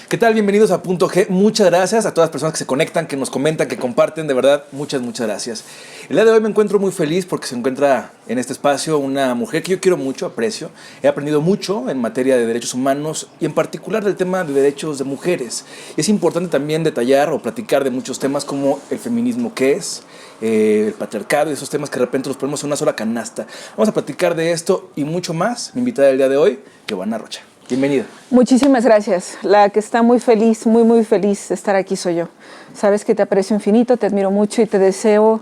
¿Qué tal? Bienvenidos a Punto G. Muchas gracias a todas las personas que se conectan, que nos comentan, que comparten. De verdad, muchas gracias. El día de hoy me encuentro muy feliz porque se encuentra en este espacio una mujer que yo quiero mucho, aprecio. He aprendido mucho en materia de derechos humanos y en particular del tema de derechos de mujeres. Es importante también detallar o platicar de muchos temas como el feminismo, qué es, el patriarcado y esos temas que de repente los ponemos en una sola canasta. Vamos a platicar de esto y mucho más. Mi invitada del día de hoy, Giovanna Rocha. Bienvenida. Muchísimas gracias. La que está muy feliz, muy feliz de estar aquí soy yo. Sabes que te aprecio infinito, te admiro mucho y te deseo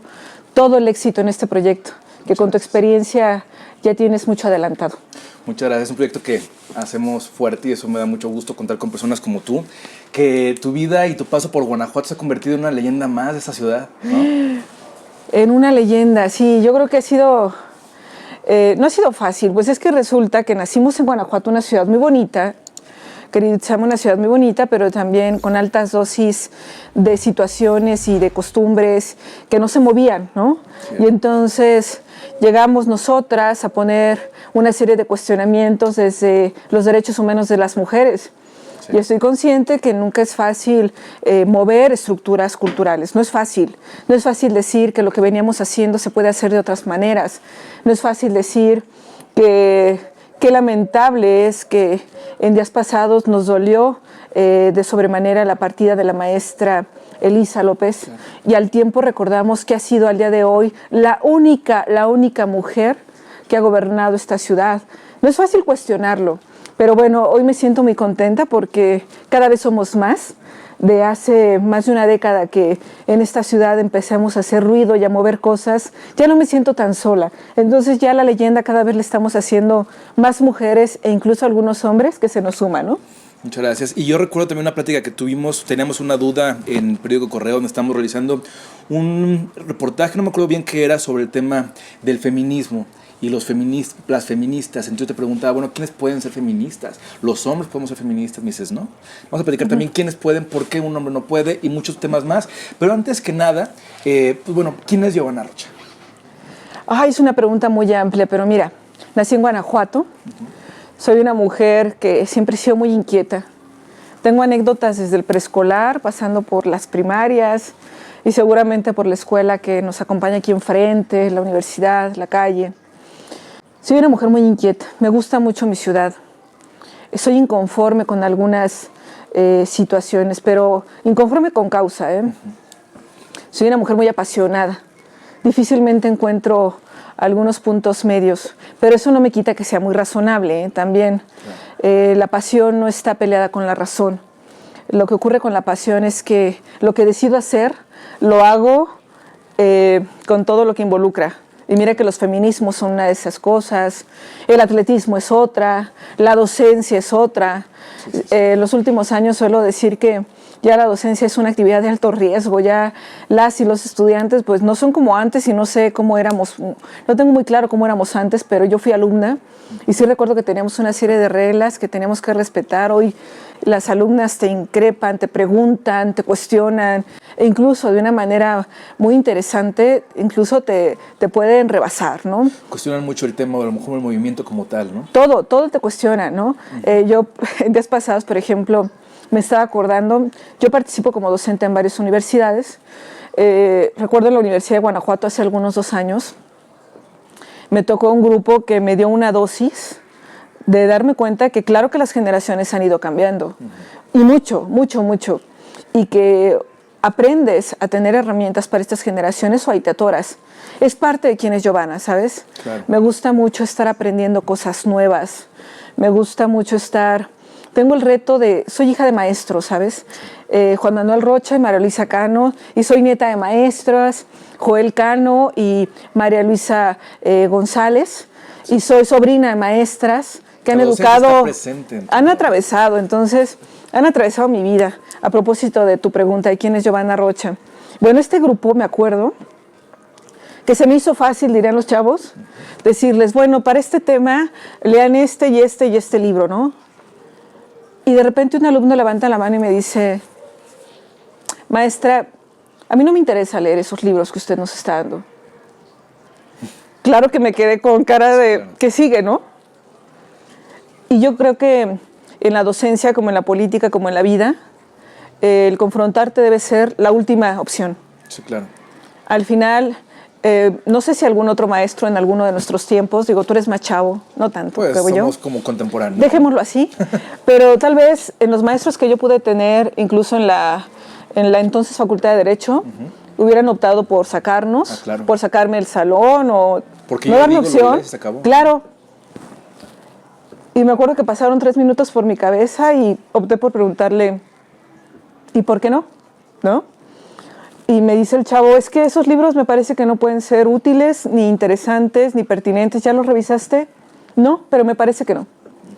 todo el éxito en este proyecto, que con tu experiencia ya tienes mucho adelantado. Muchas gracias. Es un proyecto que hacemos fuerte y eso me da mucho gusto contar con personas como tú, que tu vida y tu paso por Guanajuato se ha convertido en una leyenda más de esta ciudad, ¿no? En una leyenda, sí. Yo creo que ha sido... no ha sido fácil, pues es que resulta que nacimos en Guanajuato, una ciudad muy bonita, queridísima, una ciudad muy bonita, pero también con altas dosis de situaciones y de costumbres que no se movían, ¿no? Sí. Y entonces llegamos nosotras a poner una serie de cuestionamientos desde los derechos humanos de las mujeres. Sí. Y estoy consciente que nunca es fácil mover estructuras culturales. No es fácil. No es fácil decir que lo que veníamos haciendo se puede hacer de otras maneras. No es fácil decir que qué lamentable es que en días pasados nos dolió de sobremanera la partida de la maestra Elisa López. Sí. Y al tiempo recordamos que ha sido al día de hoy la única mujer que ha gobernado esta ciudad. No es fácil cuestionarlo. Pero bueno, hoy me siento muy contenta porque cada vez somos más. De hace más de una década que en esta ciudad empezamos a hacer ruido y a mover cosas, ya no me siento tan sola. Entonces ya la leyenda cada vez le estamos haciendo más mujeres e incluso algunos hombres que se nos suman, ¿no? Muchas gracias. Y yo recuerdo también una plática que teníamos una duda en el periódico Correo donde estamos realizando un reportaje, no me acuerdo bien qué era, sobre el tema del feminismo y las feministas. Entonces te preguntaba, bueno, ¿quiénes pueden ser feministas? ¿Los hombres podemos ser feministas? Me dices, ¿no? Vamos a platicar también quiénes pueden, por qué un hombre no puede y muchos temas más. Pero antes que nada, pues bueno, ¿quién es Giovanna Rocha? Ay, es una pregunta muy amplia, pero mira, nací en Guanajuato. Soy una mujer que siempre he sido muy inquieta. Tengo anécdotas desde el preescolar, pasando por las primarias y seguramente por la escuela que nos acompaña aquí enfrente, la universidad, la calle. Soy una mujer muy inquieta, me gusta mucho mi ciudad. Soy inconforme con algunas situaciones, pero inconforme con causa. Soy una mujer muy apasionada. Difícilmente encuentro algunos puntos medios, pero eso no me quita que sea muy razonable, también. La pasión no está peleada con la razón. Lo que ocurre con la pasión es que lo que decido hacer, lo hago con todo lo que involucra. Y mira que los feminismos son una de esas cosas, el atletismo es otra, la docencia es otra. Los últimos años suelo decir que ya la docencia es una actividad de alto riesgo, ya las y los estudiantes pues no son como antes y no sé cómo éramos, no tengo muy claro cómo éramos antes, pero yo fui alumna y sí recuerdo que teníamos una serie de reglas que teníamos que respetar. Hoy las alumnas te increpan, te preguntan, te cuestionan, e incluso de una manera muy interesante, incluso te pueden rebasar, ¿no? Cuestionan mucho el tema, a lo mejor el movimiento como tal, ¿no? Todo te cuestiona, ¿no? Yo en días pasados, por ejemplo, me estaba acordando, yo participo como docente en varias universidades. Recuerdo en la Universidad de Guanajuato hace algunos 2 años, me tocó un grupo que me dio una dosis de darme cuenta que claro que las generaciones han ido cambiando, y mucho, y que aprendes a tener herramientas para estas generaciones o ahí te atoras. Es parte de quién es Giovanna, ¿sabes? Claro. Me gusta mucho estar aprendiendo cosas nuevas, me gusta mucho tengo el reto soy hija de maestros, ¿sabes? Juan Manuel Rocha y María Luisa Cano, y soy nieta de maestras, Joel Cano y María Luisa González, y soy sobrina de maestras que han educado, han atravesado mi vida. A propósito de tu pregunta, ¿de quién es Giovanna Rocha? Bueno, este grupo, me acuerdo, que se me hizo fácil, dirían los chavos, decirles, bueno, para este tema, lean este y este libro, ¿no? Y de repente un alumno levanta la mano y me dice, maestra, a mí no me interesa leer esos libros que usted nos está dando. Claro que me quedé con cara de, ¿qué sigue, no? Y yo creo que en la docencia, como en la política, como en la vida, el confrontarte debe ser la última opción. Sí, claro. Al final, no sé si algún otro maestro en alguno de nuestros tiempos, digo, tú eres más chavo, no tanto, Pues creo somos yo. como contemporáneos. Dejémoslo así, pero tal vez en los maestros que yo pude tener, incluso en la entonces Facultad de Derecho, hubieran optado por sacarnos, claro. por sacarme del salón o Porque no yo darme digo, lo opción. lees, se acabó. Claro. Y me acuerdo que pasaron 3 minutos por mi cabeza y opté por preguntarle, ¿y por qué no? ¿No? Y me dice el chavo, es que esos libros me parece que no pueden ser útiles, ni interesantes, ni pertinentes. ¿Ya los revisaste? No, pero me parece que no.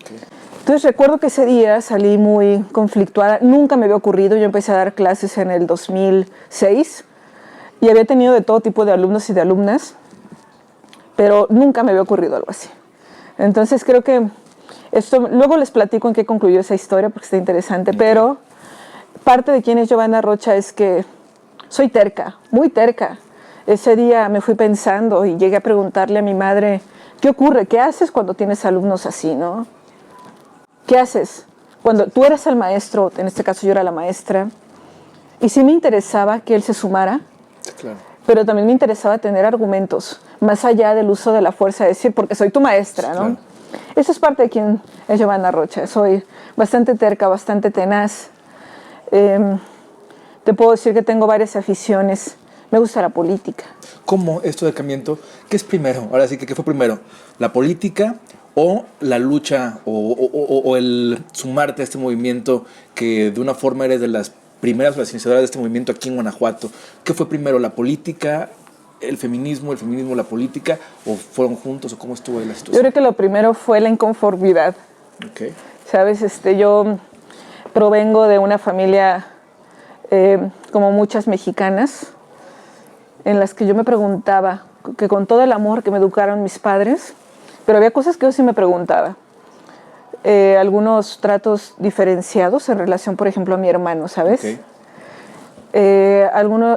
Okay. Entonces recuerdo que ese día salí muy conflictuada. Nunca me había ocurrido. Yo empecé a dar clases en el 2006 y había tenido de todo tipo de alumnos y de alumnas, pero nunca me había ocurrido algo así. Entonces creo que esto, luego les platico en qué concluyó esa historia porque está interesante, pero parte de quién es Giovanna Rocha es que soy terca, muy terca. Ese día me fui pensando y llegué a preguntarle a mi madre, ¿qué ocurre? ¿Qué haces cuando tienes alumnos así, no? ¿Qué haces? Cuando tú eres el maestro, en este caso yo era la maestra, y sí me interesaba que él se sumara, Claro. pero también me interesaba tener argumentos, más allá del uso de la fuerza, de decir, porque soy tu maestra, ¿no? Claro. Eso es parte de quién es Giovanna Rocha. Soy bastante terca, bastante tenaz. Te puedo decir que tengo varias aficiones. Me gusta la política. ¿Cómo esto de Camiento? ¿Qué es primero? Ahora sí que, ¿qué fue primero? ¿La política o la lucha o el sumarte a este movimiento que de una forma eres de las primeras o las iniciadoras de este movimiento aquí en Guanajuato? ¿Qué fue primero, la política, el feminismo, la política, o fueron juntos, o cómo estuvo ahí la situación? Yo creo que lo primero fue la inconformidad. Okay. ¿Sabes? Yo provengo de una familia, como muchas mexicanas, en las que yo me preguntaba, que con todo el amor que me educaron mis padres, pero había cosas que yo sí me preguntaba. Algunos tratos diferenciados en relación, por ejemplo, a mi hermano, ¿sabes? Okay.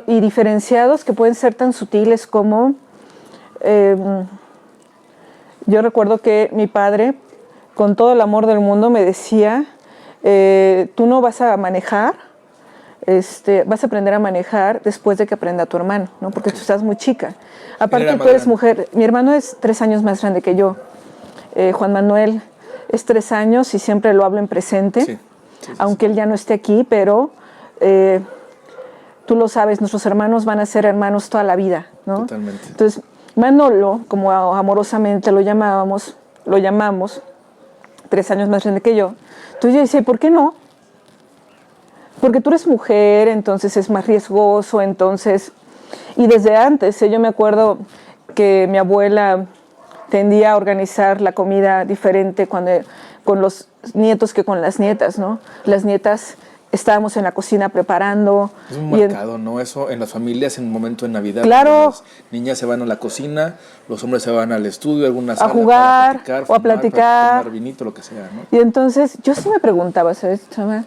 Y diferenciados que pueden ser tan sutiles como... yo recuerdo que mi padre, con todo el amor del mundo, me decía, tú no vas a manejar, vas a aprender a manejar después de que aprenda tu hermano, ¿no? Porque tú estás muy chica. Aparte, tú eres mujer. Mi hermano es 3 años más grande que yo. Juan Manuel es 3 años y siempre lo hablo en presente, Sí. aunque él ya no esté aquí, pero tú lo sabes, nuestros hermanos van a ser hermanos toda la vida, ¿no? Totalmente. Entonces, Manolo, como amorosamente lo llamamos, 3 años más grande que yo. Entonces yo decía, ¿por qué no? Porque tú eres mujer, entonces es más riesgoso, entonces... Y desde antes, yo me acuerdo que mi abuela tendía a organizar la comida diferente con los nietos que con las nietas, ¿no? Las nietas estábamos en la cocina preparando. Es un mercado, ¿no? Eso en las familias en un momento de Navidad. Claro. Las niñas se van a la cocina, los hombres se van al estudio, a alguna sala a jugar para o a platicar. Para tomar vinito, lo que sea, ¿no? Y entonces yo sí me preguntaba, ¿sabes, chava?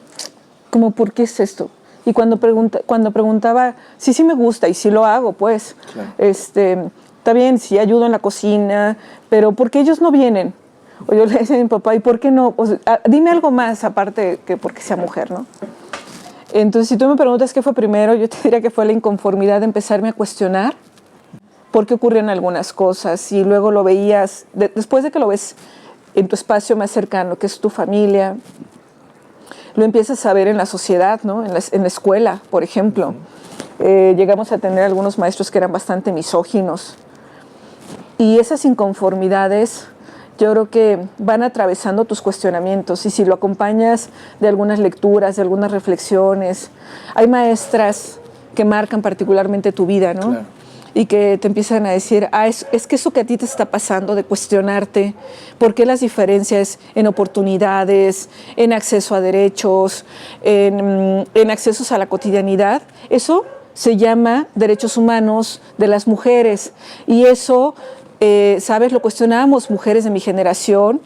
Como, ¿por qué es esto? Y cuando preguntaba, sí me gusta y sí lo hago, pues. Claro. Está bien, sí ayudo en la cocina, pero ¿por qué ellos no vienen? O yo le decía a mi papá, ¿y por qué no? O sea, dime algo más aparte que porque sea mujer, ¿no? Entonces, si tú me preguntas qué fue primero, yo te diría que fue la inconformidad de empezarme a cuestionar por qué ocurrían algunas cosas y luego lo veías, después de que lo ves en tu espacio más cercano, que es tu familia, lo empiezas a ver en la sociedad, ¿no? En la escuela, por ejemplo. Llegamos a tener algunos maestros que eran bastante misóginos. Y esas inconformidades yo creo que van atravesando tus cuestionamientos. Y si lo acompañas de algunas lecturas, de algunas reflexiones, hay maestras que marcan particularmente tu vida, ¿no? Claro. Y que te empiezan a decir, es que eso que a ti te está pasando, de cuestionarte, ¿por qué las diferencias en oportunidades, en acceso a derechos, en accesos a la cotidianidad? Eso se llama derechos humanos de las mujeres. Y eso, ¿sabes? Lo cuestionábamos mujeres de mi generación,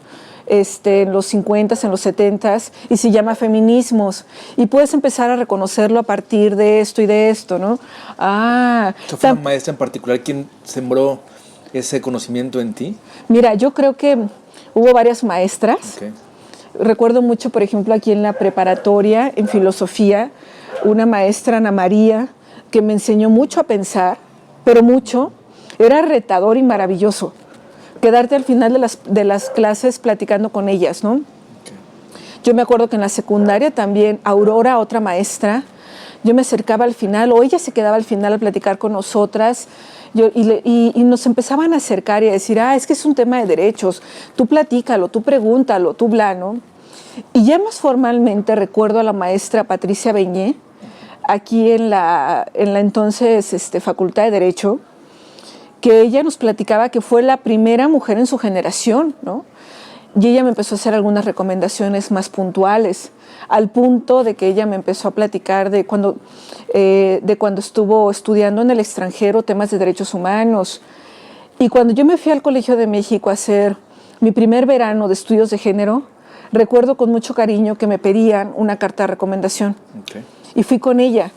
en los 50s, en los 70s, y se llama feminismos. Y puedes empezar a reconocerlo a partir de esto y de esto, ¿no? ¿Fue una maestra en particular quien sembró ese conocimiento en ti? Mira, yo creo que hubo varias maestras. Okay. Recuerdo mucho, por ejemplo, aquí en la preparatoria, en filosofía, una maestra, Ana María, que me enseñó mucho a pensar, pero mucho. Era retador y maravilloso quedarte al final de las clases platicando con ellas, ¿no? Yo me acuerdo que en la secundaria también Aurora, otra maestra, yo me acercaba al final, o ella se quedaba al final a platicar con nosotras, y nos empezaban a acercar y a decir, es que es un tema de derechos, tú platícalo, tú pregúntalo, tú bla, ¿no? Y ya más formalmente recuerdo a la maestra Patricia Beñé, aquí en la entonces Facultad de Derecho, que ella nos platicaba que fue la primera mujer en su generación, ¿no? Y ella me empezó a hacer algunas recomendaciones más puntuales, al punto de que ella me empezó a platicar de cuando estuvo estudiando en el extranjero temas de derechos humanos. Y cuando yo me fui al Colegio de México a hacer mi primer verano de estudios de género, recuerdo con mucho cariño que me pedían una carta de recomendación. Okay. Y fui con ella.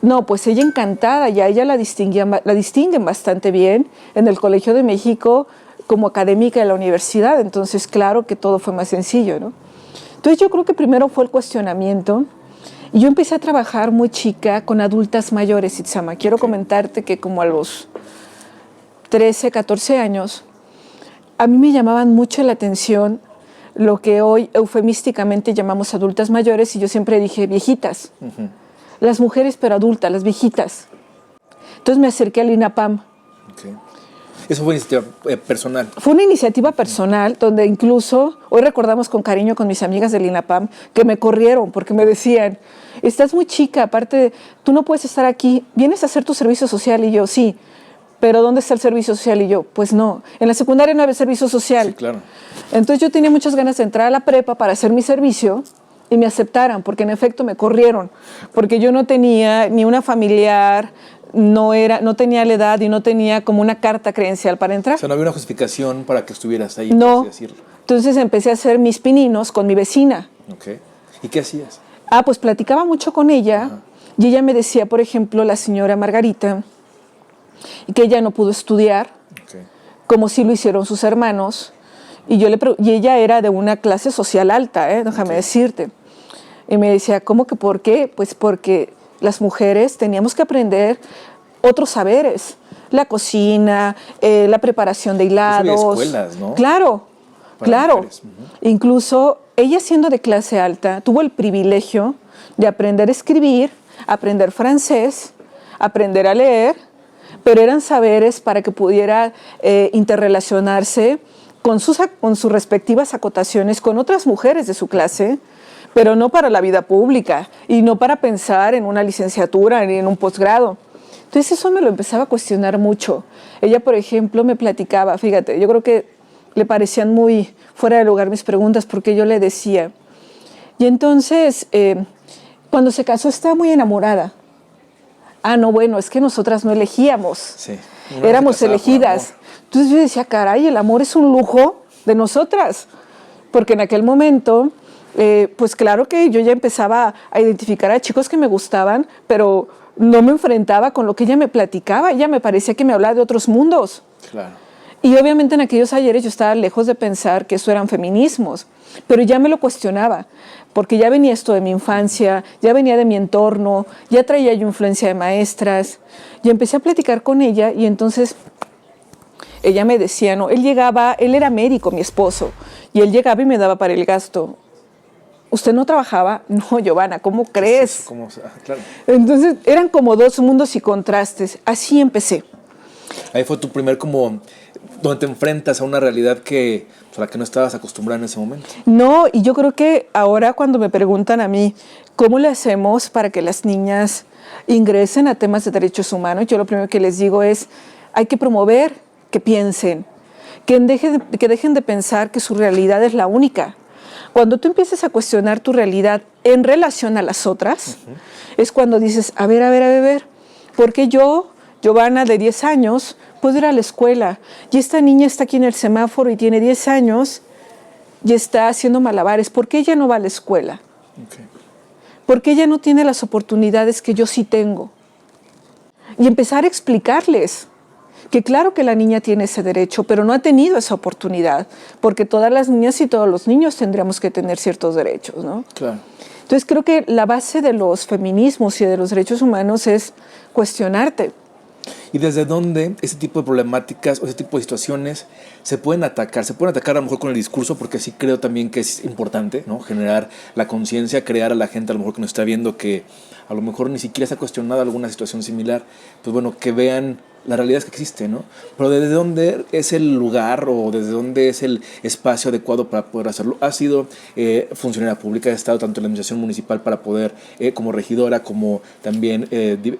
No, pues ella encantada, ya ella la distinguen bastante bien en el Colegio de México como académica de la universidad, entonces claro que todo fue más sencillo, ¿no? Entonces yo creo que primero fue el cuestionamiento, y yo empecé a trabajar muy chica con adultas mayores, Itzama. Quiero comentarte que como a los 13, 14 años, a mí me llamaban mucho la atención lo que hoy eufemísticamente llamamos adultas mayores, y yo siempre dije viejitas. Uh-huh. Las mujeres, pero adultas, las viejitas. Entonces me acerqué al INAPAM. Okay. ¿Eso fue iniciativa personal? Fue una iniciativa personal donde incluso, hoy recordamos con cariño con mis amigas del INAPAM, que me corrieron porque me decían, estás muy chica, aparte, tú no puedes estar aquí, vienes a hacer tu servicio social. Y yo, sí, pero ¿dónde está el servicio social? Y yo, pues no, en la secundaria no había servicio social. Sí, claro. Entonces yo tenía muchas ganas de entrar a la prepa para hacer mi servicio y me aceptaran, porque en efecto me corrieron, porque yo no tenía ni una familiar, no tenía la edad y no tenía como una carta credencial para entrar. O sea, no había una justificación para que estuvieras ahí, no. por así decirlo. Entonces empecé a hacer mis pininos con mi vecina. Okay. ¿Y qué hacías? Pues platicaba mucho con ella. Ajá. Y ella me decía, por ejemplo, la señora Margarita, que ella no pudo estudiar, okay, como sí lo hicieron sus hermanos, y ella era de una clase social alta, déjame okay decirte. Y me decía, ¿cómo que por qué? Pues porque las mujeres teníamos que aprender otros saberes, la cocina, la preparación de hilados. Eso hay escuelas, ¿no? Claro, para claro. Mujeres. Uh-huh. Incluso ella, siendo de clase alta, tuvo el privilegio de aprender a escribir, aprender francés, aprender a leer, pero eran saberes para que pudiera interrelacionarse con sus respectivas acotaciones con otras mujeres de su clase, pero no para la vida pública y no para pensar en una licenciatura ni en un posgrado. Entonces eso me lo empezaba a cuestionar mucho. Ella, por ejemplo, me platicaba, fíjate, yo creo que le parecían muy fuera de lugar mis preguntas, porque yo le decía, y entonces, cuando se casó estaba muy enamorada. No, bueno, es que nosotras no elegíamos, sí, éramos elegidas. Entonces yo decía, caray, el amor es un lujo de nosotras, porque en aquel momento, pues claro que yo ya empezaba a identificar a chicos que me gustaban, pero no me enfrentaba con lo que ella me platicaba. Ella me parecía que me hablaba de otros mundos. Claro. Y obviamente en aquellos ayeres yo estaba lejos de pensar que eso eran feminismos, pero ya me lo cuestionaba, porque ya venía esto de mi infancia, ya venía de mi entorno, ya traía yo influencia de maestras, y empecé a platicar con ella, y entonces ella me decía, no, él era médico, mi esposo, y él llegaba y me daba para el gasto. ¿Usted no trabajaba? No, Giovanna, ¿cómo crees? ¿Cómo? Claro. Entonces eran como dos mundos y contrastes, así empecé. Ahí fue tu primer como, donde te enfrentas a una realidad a la que no estabas acostumbrada en ese momento. No, y yo creo que ahora cuando me preguntan a mí, ¿cómo le hacemos para que las niñas ingresen a temas de derechos humanos? Yo lo primero que les digo es, hay que promover que piensen, que dejen de pensar que su realidad es la única. Cuando tú empieces a cuestionar tu realidad en relación a las otras, uh-huh, es cuando dices, a ver, ¿por qué yo, Giovanna, de 10 años, puedo ir a la escuela? Y esta niña está aquí en el semáforo y tiene 10 años y está haciendo malabares. ¿Por qué ella no va a la escuela? Okay. ¿Por qué ella no tiene las oportunidades que yo sí tengo? Y empezar a explicarles que claro que la niña tiene ese derecho, pero no ha tenido esa oportunidad, porque todas las niñas y todos los niños tendríamos que tener ciertos derechos, ¿no? Claro. Entonces creo que la base de los feminismos y de los derechos humanos es cuestionarte. ¿Y desde dónde ese tipo de problemáticas o ese tipo de situaciones se pueden atacar? Se pueden atacar a lo mejor con el discurso, porque sí creo también que es importante, ¿no? Generar la conciencia, crear a la gente a lo mejor que nos está viendo que a lo mejor ni siquiera se ha cuestionado alguna situación similar, pues bueno, que vean la realidad que existe, ¿no? Pero ¿desde dónde es el lugar o desde dónde es el espacio adecuado para poder hacerlo? ¿Ha sido funcionaria pública? ¿Ha estado tanto en la administración municipal para poder, como regidora, como también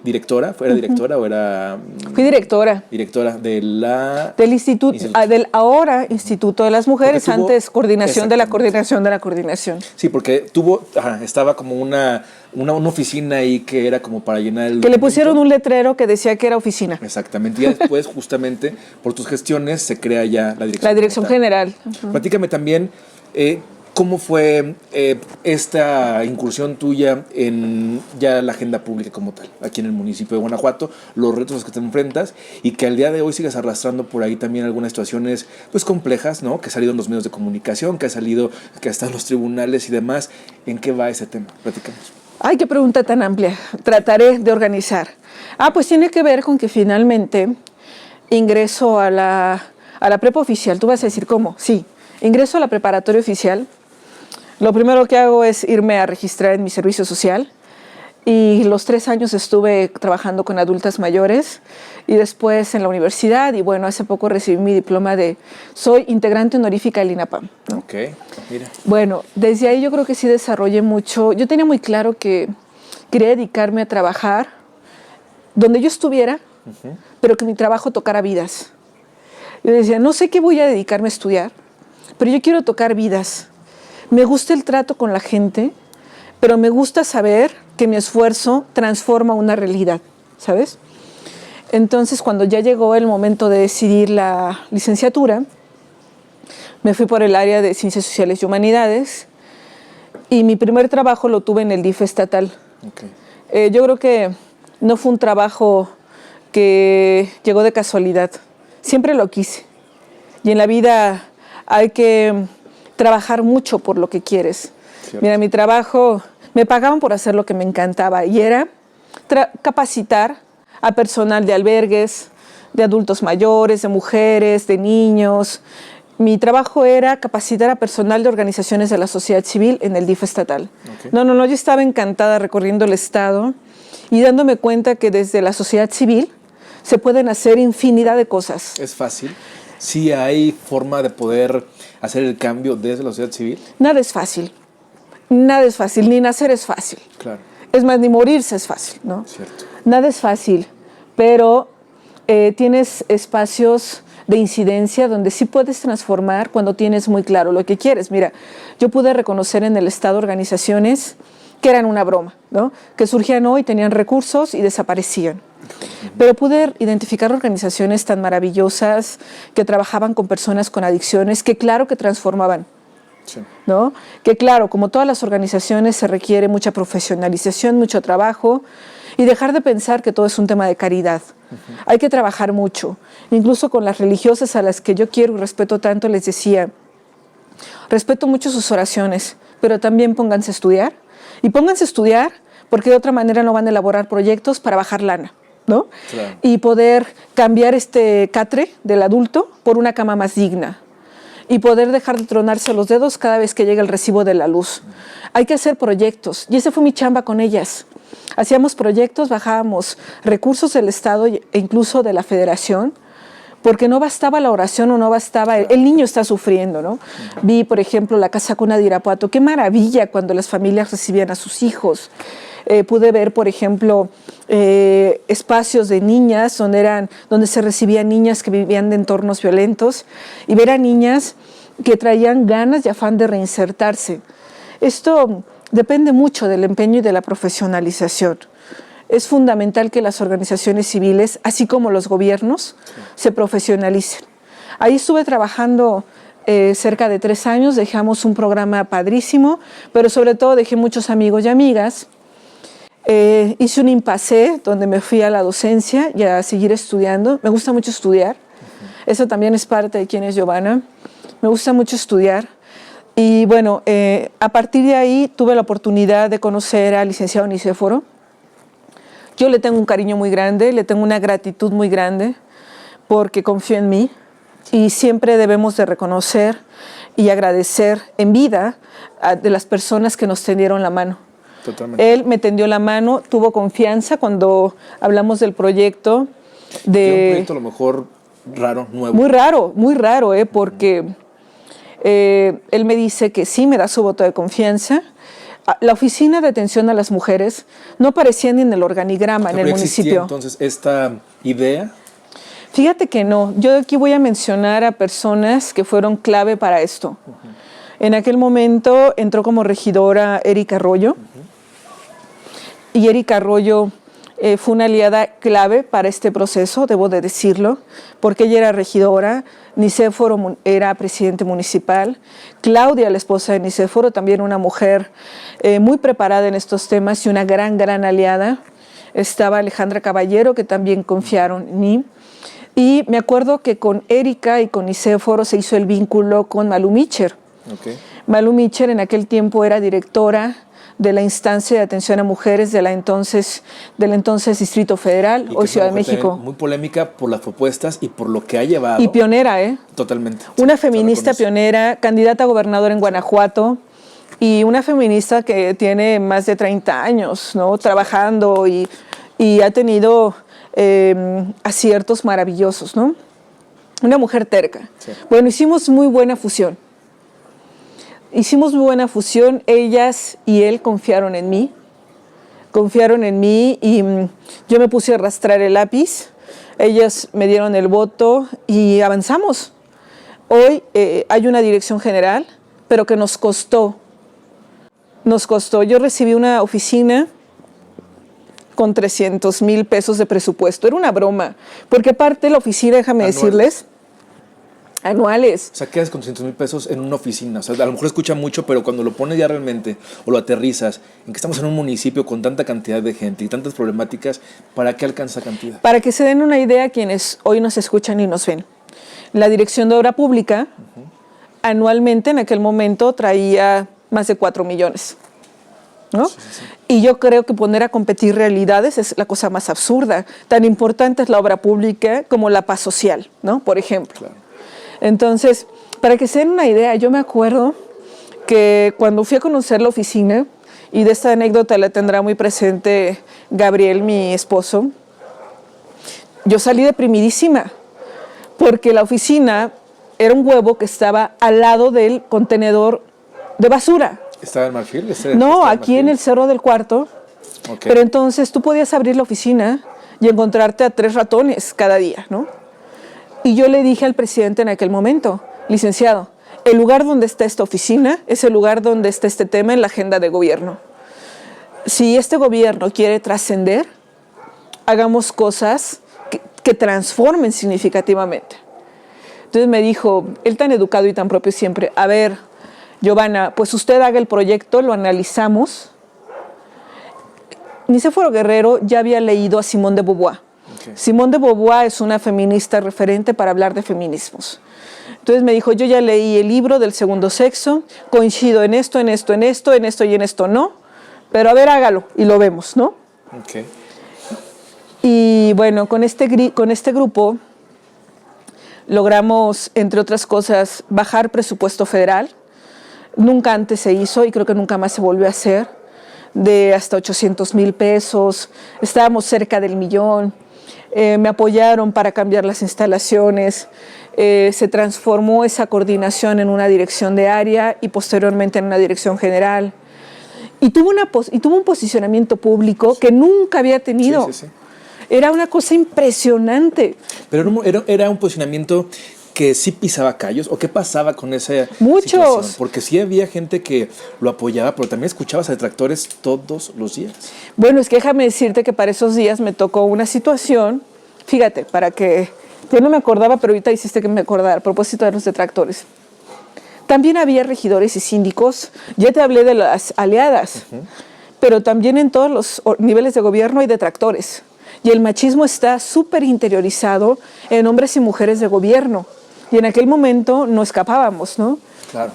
directora? ¿Era directora o era...? Fui directora. Directora de la... Del instituto, del ahora Instituto de las Mujeres, tuvo, antes Coordinación de la Coordinación de la Coordinación. Sí, porque estaba como una oficina ahí que era como para llenar el... Que le pusieron un letrero que decía que era oficina. Exactamente. Y después, justamente, por tus gestiones, se crea ya la dirección. La dirección general. Platícame también cómo fue esta incursión tuya en ya la agenda pública como tal, aquí en el municipio de Guanajuato, los retos a los que te enfrentas y que al día de hoy sigas arrastrando por ahí también algunas situaciones pues complejas, ¿no? Que ha salido en los medios de comunicación, que ha estado en los tribunales y demás. ¿En qué va ese tema? Platícanos. Ay, qué pregunta tan amplia. Trataré de organizar. Pues tiene que ver con que finalmente ingreso a la prepa oficial. Tú vas a decir, ¿cómo? Sí, ingreso a la preparatoria oficial. Lo primero que hago es irme a registrar en mi servicio social. Y los 3 años estuve trabajando con adultas mayores y después en la universidad. Y bueno, hace poco recibí mi diploma soy integrante honorífica del INAPAM, ¿no? Ok, mira. Bueno, desde ahí yo creo que sí desarrollé mucho. Yo tenía muy claro que quería dedicarme a trabajar donde yo estuviera, pero que mi trabajo tocara vidas. Yo decía, no sé qué voy a dedicarme a estudiar, pero yo quiero tocar vidas. Me gusta el trato con la gente, pero me gusta saber que mi esfuerzo transforma una realidad, ¿sabes? Entonces, cuando ya llegó el momento de decidir la licenciatura, me fui por el área de Ciencias Sociales y Humanidades y mi primer trabajo lo tuve en el DIF estatal. Okay. Yo creo que no fue un trabajo que llegó de casualidad, siempre lo quise. Y en la vida hay que trabajar mucho por lo que quieres. Cierto. Mira, mi trabajo, me pagaban por hacer lo que me encantaba y era capacitar a personal de albergues, de adultos mayores, de mujeres, de niños. Mi trabajo era capacitar a personal de organizaciones de la sociedad civil en el DIF estatal. Okay. No, yo estaba encantada recorriendo el estado y dándome cuenta que desde la sociedad civil se pueden hacer infinidad de cosas. ¿Es fácil? ¿Sí hay forma de poder hacer el cambio desde la sociedad civil? Nada es fácil, ni nacer es fácil. Claro. Es más, ni morirse es fácil, ¿no? Cierto. Nada es fácil, pero tienes espacios de incidencia donde sí puedes transformar cuando tienes muy claro lo que quieres. Mira, yo pude reconocer en el Estado organizaciones que eran una broma, ¿no? Que surgían hoy, tenían recursos y desaparecían. Pero pude identificar organizaciones tan maravillosas que trabajaban con personas con adicciones, que claro que transformaban. Sí. ¿No? Que claro, como todas las organizaciones se requiere mucha profesionalización, mucho trabajo y dejar de pensar que todo es un tema de caridad. Hay que trabajar mucho. Incluso con las religiosas a las que yo quiero y respeto tanto les decía, respeto mucho sus oraciones, pero también pónganse a estudiar. Y pónganse a estudiar porque de otra manera no van a elaborar proyectos para bajar lana, ¿no? Claro. Y poder cambiar este catre del adulto por una cama más digna. Y poder dejar de tronarse los dedos cada vez que llega el recibo de la luz. Hay que hacer proyectos. Y esa fue mi chamba con ellas. Hacíamos proyectos, bajábamos recursos del Estado e incluso de la Federación, porque no bastaba la oración o no bastaba, el niño está sufriendo, ¿no? Vi, por ejemplo, la Casa Cuna de Irapuato. Qué maravilla cuando las familias recibían a sus hijos. Pude ver, por ejemplo, espacios de niñas donde se recibían niñas que vivían de entornos violentos y ver a niñas que traían ganas y afán de reinsertarse. Esto depende mucho del empeño y de la profesionalización. Es fundamental que las organizaciones civiles, así como los gobiernos, se profesionalicen. Ahí estuve trabajando cerca de 3 años, dejamos un programa padrísimo, pero sobre todo dejé muchos amigos y amigas. Hice un impasse donde me fui a la docencia y a seguir estudiando. Me gusta mucho estudiar. Eso también es parte de quién es Giovanna. Me gusta mucho estudiar. Y bueno, a partir de ahí tuve la oportunidad de conocer al licenciado Nicéforo. Yo le tengo un cariño muy grande, le tengo una gratitud muy grande porque confío en mí y siempre debemos de reconocer y agradecer en vida de las personas que nos tendieron la mano. Totalmente. Él me tendió la mano, tuvo confianza cuando hablamos del proyecto. Un proyecto a lo mejor raro, nuevo. Muy raro, porque él me dice que sí, me da su voto de confianza. La oficina de atención a las mujeres no aparecía ni en el organigrama en el municipio. Entonces, esta idea. Fíjate que no. Yo aquí voy a mencionar a personas que fueron clave para esto. En aquel momento entró como regidora Erika Arroyo. Y Erika Arroyo fue una aliada clave para este proceso, debo de decirlo, porque ella era regidora, Nicéforo era presidente municipal, Claudia, la esposa de Nicéforo, también una mujer muy preparada en estos temas y una gran aliada. Estaba Alejandra Caballero, que también confiaron en mí. Y me acuerdo que con Erika y con Nicéforo se hizo el vínculo con Malú Micher. Okay. Malú Micher en aquel tiempo era directora de la instancia de atención a mujeres del entonces Distrito Federal, hoy Ciudad de México. Muy polémica por las propuestas y por lo que ha llevado. Y pionera, ¿eh? Totalmente. Una feminista pionera, candidata a gobernadora en Guanajuato, y una feminista que tiene más de 30 años, ¿no? Trabajando y ha tenido aciertos maravillosos, ¿no? Una mujer terca. Sí. Bueno, hicimos muy buena fusión. Ellas y él confiaron en mí y yo me puse a arrastrar el lápiz, ellas me dieron el voto y avanzamos. Hoy hay una dirección general, pero que nos costó. Yo recibí una oficina con 300,000 pesos de presupuesto, era una broma, porque aparte la oficina, déjame decirles, anuales. O sea, ¿qué haces con 300,000 pesos en una oficina? O sea, a lo mejor escucha mucho, pero cuando lo pones ya realmente o lo aterrizas en que estamos en un municipio con tanta cantidad de gente y tantas problemáticas, ¿para qué alcanza cantidad? Para que se den una idea quienes hoy nos escuchan y nos ven. La Dirección de Obra Pública anualmente en aquel momento traía más de 4 millones. ¿No? Sí. Y yo creo que poner a competir realidades es la cosa más absurda. Tan importante es la obra pública como la paz social, ¿no? Por ejemplo. Claro. Entonces, para que se den una idea, yo me acuerdo que cuando fui a conocer la oficina, y de esta anécdota la tendrá muy presente Gabriel, mi esposo, yo salí deprimidísima, porque la oficina era un huevo que estaba al lado del contenedor de basura. ¿Estaba en Marfil? No, aquí en el Cerro del Cuarto. Okay. Pero entonces tú podías abrir la oficina y encontrarte a 3 ratones cada día, ¿no? Y yo le dije al presidente en aquel momento, licenciado, el lugar donde está esta oficina es el lugar donde está este tema en la agenda de gobierno. Si este gobierno quiere trascender, hagamos cosas que transformen significativamente. Entonces me dijo, él tan educado y tan propio siempre, a ver, Giovanna, pues usted haga el proyecto, lo analizamos. Nicéforo Guerrero ya había leído a Simone de Beauvoir. Okay. Simone de Beauvoir es una feminista referente para hablar de feminismos. Entonces me dijo, yo ya leí el libro del segundo sexo, coincido en esto y en esto no, pero a ver, hágalo y lo vemos, ¿no? Okay. Y bueno, con este grupo logramos, entre otras cosas, bajar presupuesto federal. Nunca antes se hizo y creo que nunca más se volvió a hacer, de hasta 800,000 pesos, estábamos cerca del 1,000,000, me apoyaron para cambiar las instalaciones, se transformó esa coordinación en una dirección de área y posteriormente en una dirección general. Y tuvo un posicionamiento público que nunca había tenido. Sí. Era una cosa impresionante. Pero era un posicionamiento que sí pisaba callos, o qué pasaba con esa Muchos. Situación? Porque sí había gente que lo apoyaba, pero también escuchabas a detractores todos los días. Bueno, es que déjame decirte que para esos días me tocó una situación, fíjate, para que yo no me acordaba, pero ahorita hiciste que me acordara, a propósito de los detractores. También había regidores y síndicos, ya te hablé de las aliadas, pero también en todos los niveles de gobierno hay detractores. Y el machismo está súper interiorizado en hombres y mujeres de gobierno. Y en aquel momento no escapábamos, ¿no? Claro.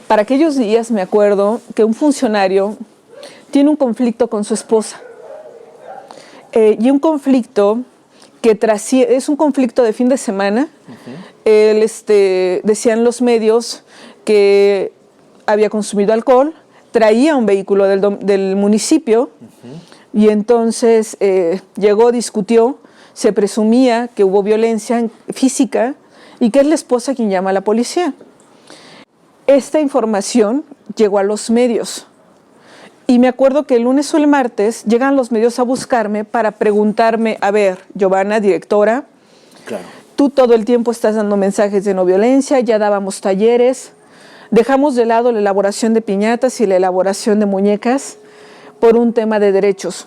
Para aquellos días me acuerdo que un funcionario tiene un conflicto con su esposa. Y un conflicto que es un conflicto de fin de semana. Él, decían los medios que había consumido alcohol, traía un vehículo del municipio y entonces llegó, discutió, se presumía que hubo violencia física y que es la esposa quien llama a la policía. Esta información llegó a los medios y me acuerdo que el lunes o el martes llegan los medios a buscarme para preguntarme, a ver, Giovanna, directora, Claro. tú todo el tiempo estás dando mensajes de no violencia, ya dábamos talleres, dejamos de lado la elaboración de piñatas y la elaboración de muñecas por un tema de derechos.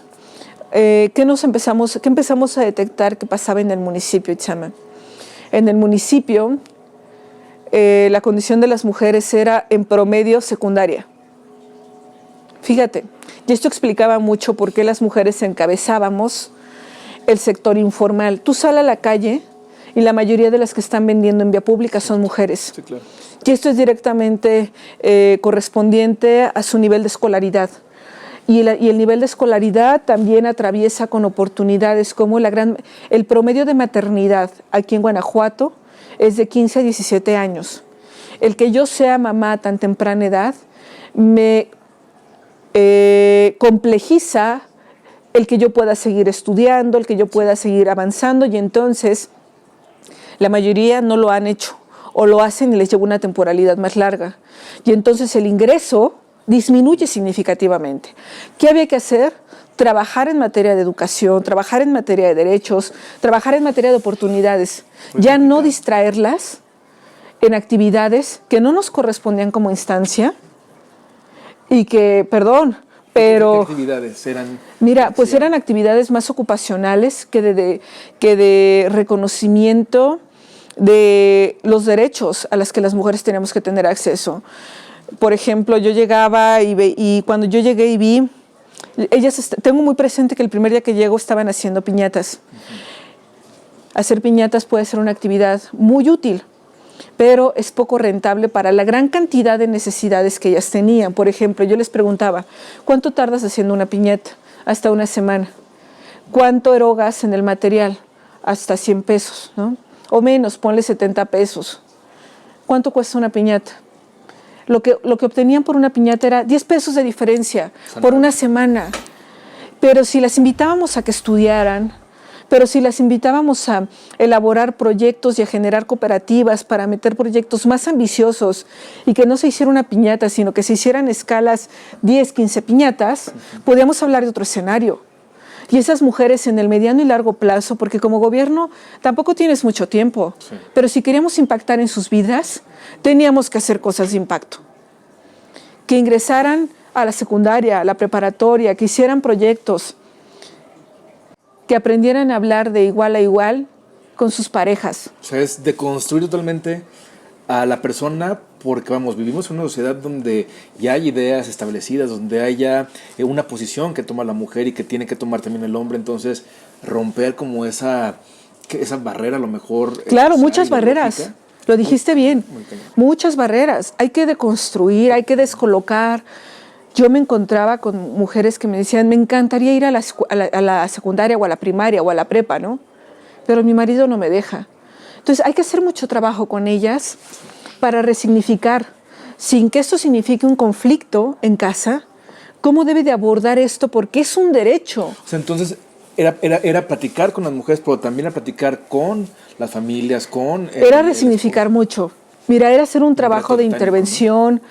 ¿Qué empezamos a detectar que pasaba en el municipio, Itzama? En el municipio, la condición de las mujeres era en promedio secundaria. Fíjate, y esto explicaba mucho por qué las mujeres encabezábamos el sector informal. Tú sales a la calle y la mayoría de las que están vendiendo en vía pública son mujeres. Sí, claro. Y esto es directamente correspondiente a su nivel de escolaridad. Y el nivel de escolaridad también atraviesa con oportunidades como el promedio de maternidad aquí en Guanajuato es de 15 a 17 años. El que yo sea mamá a tan temprana edad me complejiza el que yo pueda seguir estudiando, el que yo pueda seguir avanzando, y entonces la mayoría no lo han hecho o lo hacen y les lleva una temporalidad más larga. Y entonces el ingreso disminuye significativamente. ¿Qué había que hacer? Trabajar en materia de educación, trabajar en materia de derechos, trabajar en materia de oportunidades, ya no distraerlas en actividades que no nos correspondían como instancia y que, perdón, pero... ¿Qué actividades eran? Mira, pues eran actividades más ocupacionales que de reconocimiento de los derechos a los que las mujeres tenemos que tener acceso. Por ejemplo, yo llegaba y cuando yo llegué y vi, tengo muy presente que el primer día que llego estaban haciendo piñatas. Hacer piñatas puede ser una actividad muy útil, pero es poco rentable para la gran cantidad de necesidades que ellas tenían. Por ejemplo, yo les preguntaba, ¿cuánto tardas haciendo una piñata? Hasta una semana. ¿Cuánto erogas en el material? Hasta 100 pesos, ¿no? O menos, ponle 70 pesos. ¿Cuánto cuesta una piñata? Lo que obtenían por una piñata era 10 pesos de diferencia por una semana. Pero si las invitábamos a que estudiaran, pero si las invitábamos a elaborar proyectos y a generar cooperativas para meter proyectos más ambiciosos y que no se hiciera una piñata, sino que se hicieran escalas 10, 15 piñatas, podíamos hablar de otro escenario. Y esas mujeres en el mediano y largo plazo, porque como gobierno tampoco tienes mucho tiempo, sí, pero si queríamos impactar en sus vidas, teníamos que hacer cosas de impacto. Que ingresaran a la secundaria, a la preparatoria, que hicieran proyectos, que aprendieran a hablar de igual a igual con sus parejas. O sea, es deconstruir totalmente a la persona, porque vamos, vivimos en una sociedad donde ya hay ideas establecidas, donde hay ya una posición que toma la mujer y que tiene que tomar también el hombre. Entonces, romper como esa barrera a lo mejor. Claro, muchas barreras. Lo dijiste bien. Muchas barreras. Hay que deconstruir, hay que descolocar. Yo me encontraba con mujeres que me decían, me encantaría ir a la secundaria o a la primaria o a la prepa, ¿no? Pero mi marido no me deja. Entonces hay que hacer mucho trabajo con ellas para resignificar, sin que esto signifique un conflicto en casa, cómo debe de abordar esto, porque es un derecho. O sea, entonces era platicar con las mujeres, pero también era platicar con las familias, con... Era resignificar mucho. Mira, era hacer un trabajo de intervención,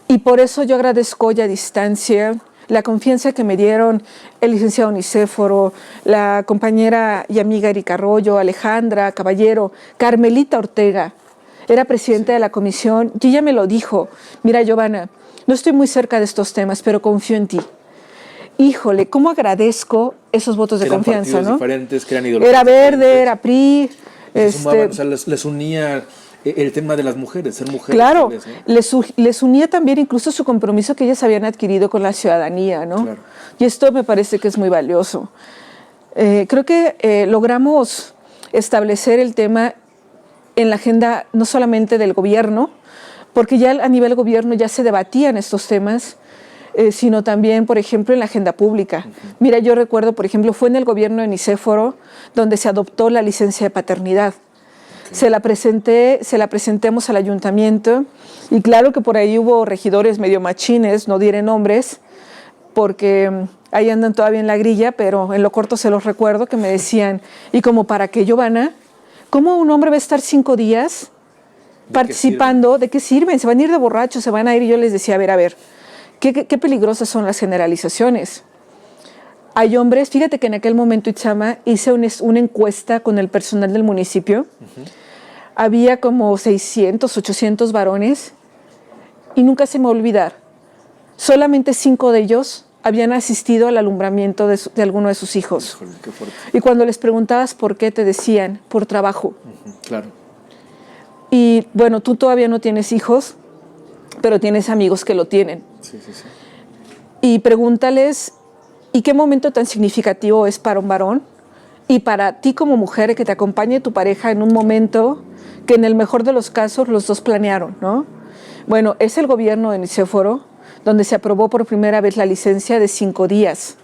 y por eso yo agradezco hoy a distancia la confianza que me dieron el licenciado Nicéforo, la compañera y amiga Erika Arroyo, Alejandra Caballero, Carmelita Ortega, era presidenta de la comisión, y ella me lo dijo, mira Giovanna, no estoy muy cerca de estos temas, pero confío en ti. Híjole, cómo agradezco esos votos de confianza, ¿no? Diferentes, que eran ideologías era Verde, diferentes. era PRI. Sumaban, o sea, les unía el tema de las mujeres, ser mujeres. Claro, tal vez, ¿no? les unía también incluso su compromiso que ellas habían adquirido con la ciudadanía, ¿no? Claro. Y esto me parece que es muy valioso. Creo que logramos establecer el tema en la agenda no solamente del gobierno, porque ya a nivel gobierno ya se debatían estos temas, sino también, por ejemplo, en la agenda pública. Mira, yo recuerdo, por ejemplo, fue en el gobierno de Nicéforo donde se adoptó la licencia de paternidad. Se la presentemos al ayuntamiento y claro que por ahí hubo regidores medio machines, no diré nombres, porque ahí andan todavía en la grilla, pero en lo corto se los recuerdo que me decían, ¿y como para qué, Giovanna? ¿Cómo un hombre va a estar 5 días participando? ¿De qué sirven? Se van a ir de borrachos, se van a ir. Y yo les decía, a ver, qué peligrosas son las generalizaciones. Hay hombres, fíjate que en aquel momento, Itzama, hice una encuesta con el personal del municipio. Había como 600, 800 varones y nunca se me va a olvidar. Solamente 5 de ellos habían asistido al alumbramiento de alguno de sus hijos. Híjole, qué fuerte. Y cuando les preguntabas por qué, te decían, por trabajo. Claro. Y bueno, tú todavía no tienes hijos, pero tienes amigos que lo tienen. Sí. Y pregúntales, ¿y qué momento tan significativo es para un varón? Y para ti como mujer, que te acompañe tu pareja en un momento que en el mejor de los casos los dos planearon, ¿no? Bueno, es el gobierno de Nicéforo donde se aprobó por primera vez la licencia de 5 días.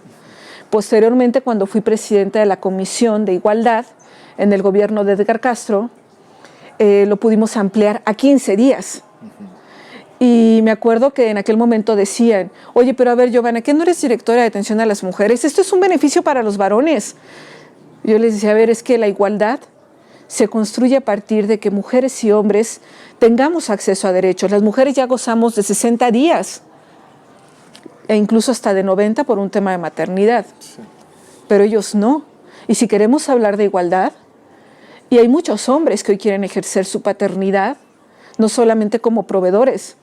Posteriormente, cuando fui presidenta de la Comisión de Igualdad en el gobierno de Edgar Castro, lo pudimos ampliar a 15 días. Y me acuerdo que en aquel momento decían, oye, pero a ver, Giovanna, ¿qué no eres directora de atención a las mujeres? Esto es un beneficio para los varones. Yo les decía, a ver, es que la igualdad se construye a partir de que mujeres y hombres tengamos acceso a derechos. Las mujeres ya gozamos de 60 días e incluso hasta de 90 por un tema de maternidad. Sí. Pero ellos no. Y si queremos hablar de igualdad, y hay muchos hombres que hoy quieren ejercer su paternidad, no solamente como proveedores,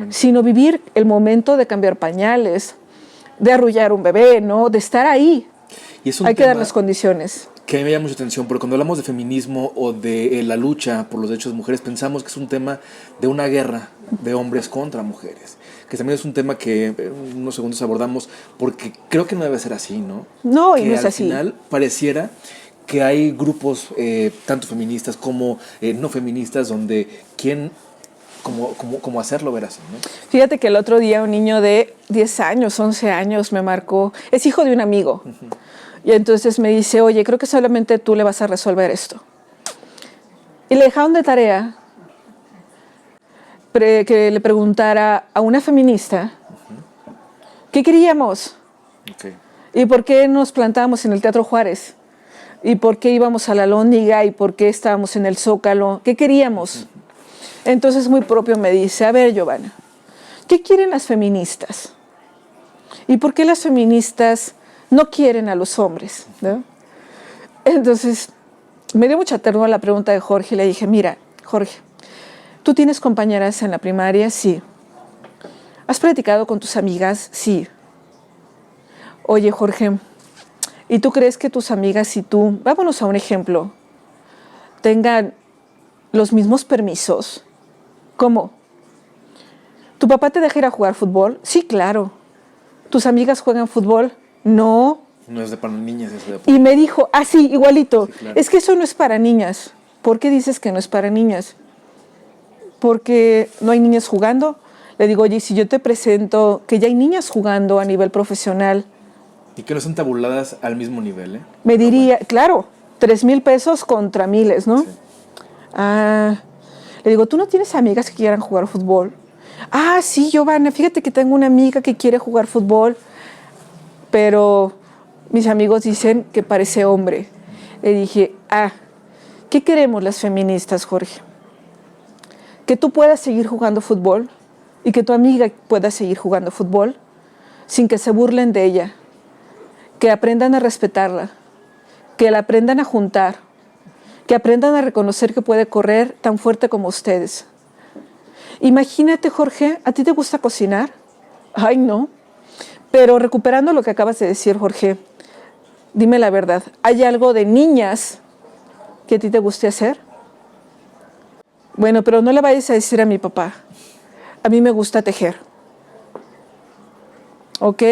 sino vivir el momento de cambiar pañales, de arrullar un bebé, ¿no? De estar ahí. Y es hay que dar las condiciones. Que a mí me llama mucha atención, porque cuando hablamos de feminismo o de la lucha por los derechos de mujeres, pensamos que es un tema de una guerra de hombres contra mujeres, que también es un tema que en unos segundos abordamos, porque creo que no debe ser así, ¿no? No, que y no es así. Al final pareciera que hay grupos tanto feministas como no feministas donde quieren como hacerlo ver así, ¿no? Fíjate que el otro día un niño de 10 años, 11 años me marcó, es hijo de un amigo, y entonces me dice, oye, creo que solamente tú le vas a resolver esto. Y le dejaron de tarea que le preguntara a una feminista qué queríamos, y por qué nos plantábamos en el Teatro Juárez, y por qué íbamos a la Lóndiga, y por qué estábamos en el Zócalo, qué queríamos. Entonces muy propio me dice, a ver, Giovanna, ¿qué quieren las feministas? ¿Y por qué las feministas no quieren a los hombres? ¿No? Entonces me dio mucha ternura la pregunta de Jorge y le dije, mira, Jorge, ¿tú tienes compañeras en la primaria? Sí. ¿Has platicado con tus amigas? Sí. Oye, Jorge, ¿y tú crees que tus amigas y tú, vámonos a un ejemplo, tengan los mismos permisos? ¿Cómo? ¿Tu papá te deja ir a jugar fútbol? Sí, claro. ¿Tus amigas juegan fútbol? No. No es de para niñas, es de... Y me dijo, sí, igualito. Sí, claro. Es que eso no es para niñas. ¿Por qué dices que no es para niñas? Porque no hay niñas jugando. Le digo, oye, si yo te presento que ya hay niñas jugando a nivel profesional. Y que no son tabuladas al mismo nivel, ¿eh? Me diría, claro, 3,000 pesos contra miles, ¿no? Sí. Le digo, ¿tú no tienes amigas que quieran jugar fútbol? Sí, Giovanna, fíjate que tengo una amiga que quiere jugar fútbol, pero mis amigos dicen que parece hombre. Le dije, ¿qué queremos las feministas, Jorge? Que tú puedas seguir jugando fútbol y que tu amiga pueda seguir jugando fútbol sin que se burlen de ella, que aprendan a respetarla, que la aprendan a juntar, que aprendan a reconocer que puede correr tan fuerte como ustedes. Imagínate, Jorge, ¿a ti te gusta cocinar? Ay, no. Pero recuperando lo que acabas de decir, Jorge, dime la verdad, ¿hay algo de niñas que a ti te guste hacer? Bueno, pero no le vayas a decir a mi papá. A mí me gusta tejer. ¿Ok?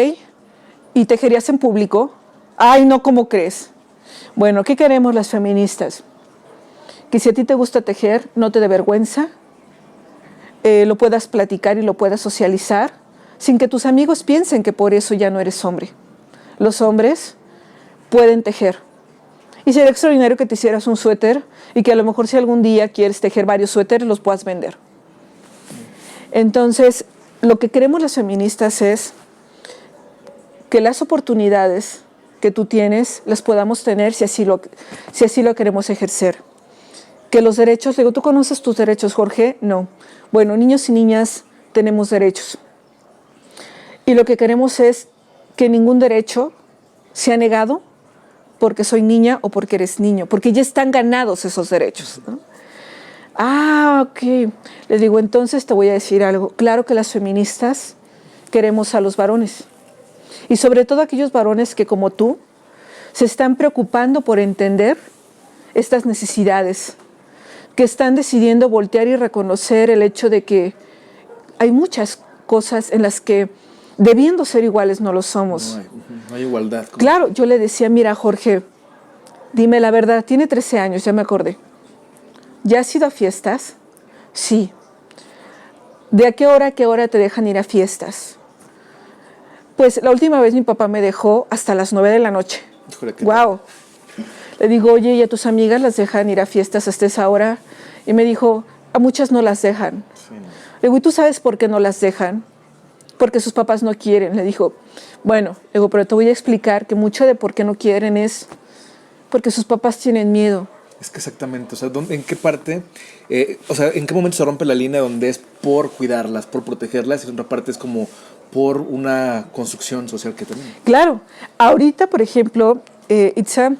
¿Y tejerías en público? Ay, no, ¿cómo crees? Bueno, ¿qué queremos las feministas? Que si a ti te gusta tejer, no te dé vergüenza, lo puedas platicar y lo puedas socializar, sin que tus amigos piensen que por eso ya no eres hombre. Los hombres pueden tejer. Y sería extraordinario que te hicieras un suéter y que a lo mejor si algún día quieres tejer varios suéteres, los puedas vender. Entonces, lo que queremos las feministas es que las oportunidades que tú tienes las podamos tener si así lo queremos ejercer. Que los derechos, digo, ¿tú conoces tus derechos, Jorge? No. Bueno, niños y niñas tenemos derechos. Y lo que queremos es que ningún derecho sea negado porque soy niña o porque eres niño, porque ya están ganados esos derechos, ¿no? Ah, ok. Le digo, entonces te voy a decir algo. Claro que las feministas queremos a los varones. Y sobre todo aquellos varones que, como tú, se están preocupando por entender estas necesidades, que están decidiendo voltear y reconocer el hecho de que hay muchas cosas en las que, debiendo ser iguales, no lo somos. No hay igualdad. Claro, yo le decía, mira, Jorge, dime la verdad, tiene 13 años, ya me acordé. ¿Ya has ido a fiestas? Sí. ¿De a qué hora te dejan ir a fiestas? Pues la última vez mi papá me dejó hasta las 9 de la noche. ¡Wow! Le digo, oye, ¿y a tus amigas las dejan ir a fiestas hasta esa hora? Y me dijo, a muchas no las dejan. Sí, no. Le digo, ¿y tú sabes por qué no las dejan? Porque sus papás no quieren. Le dijo, bueno, le digo, pero te voy a explicar que mucho de por qué no quieren es porque sus papás tienen miedo. Es que exactamente, o sea, ¿en qué parte, en qué momento se rompe la línea donde es por cuidarlas, por protegerlas, y en otra parte es como por una construcción social que tenemos? Claro, ahorita, por ejemplo, Itza,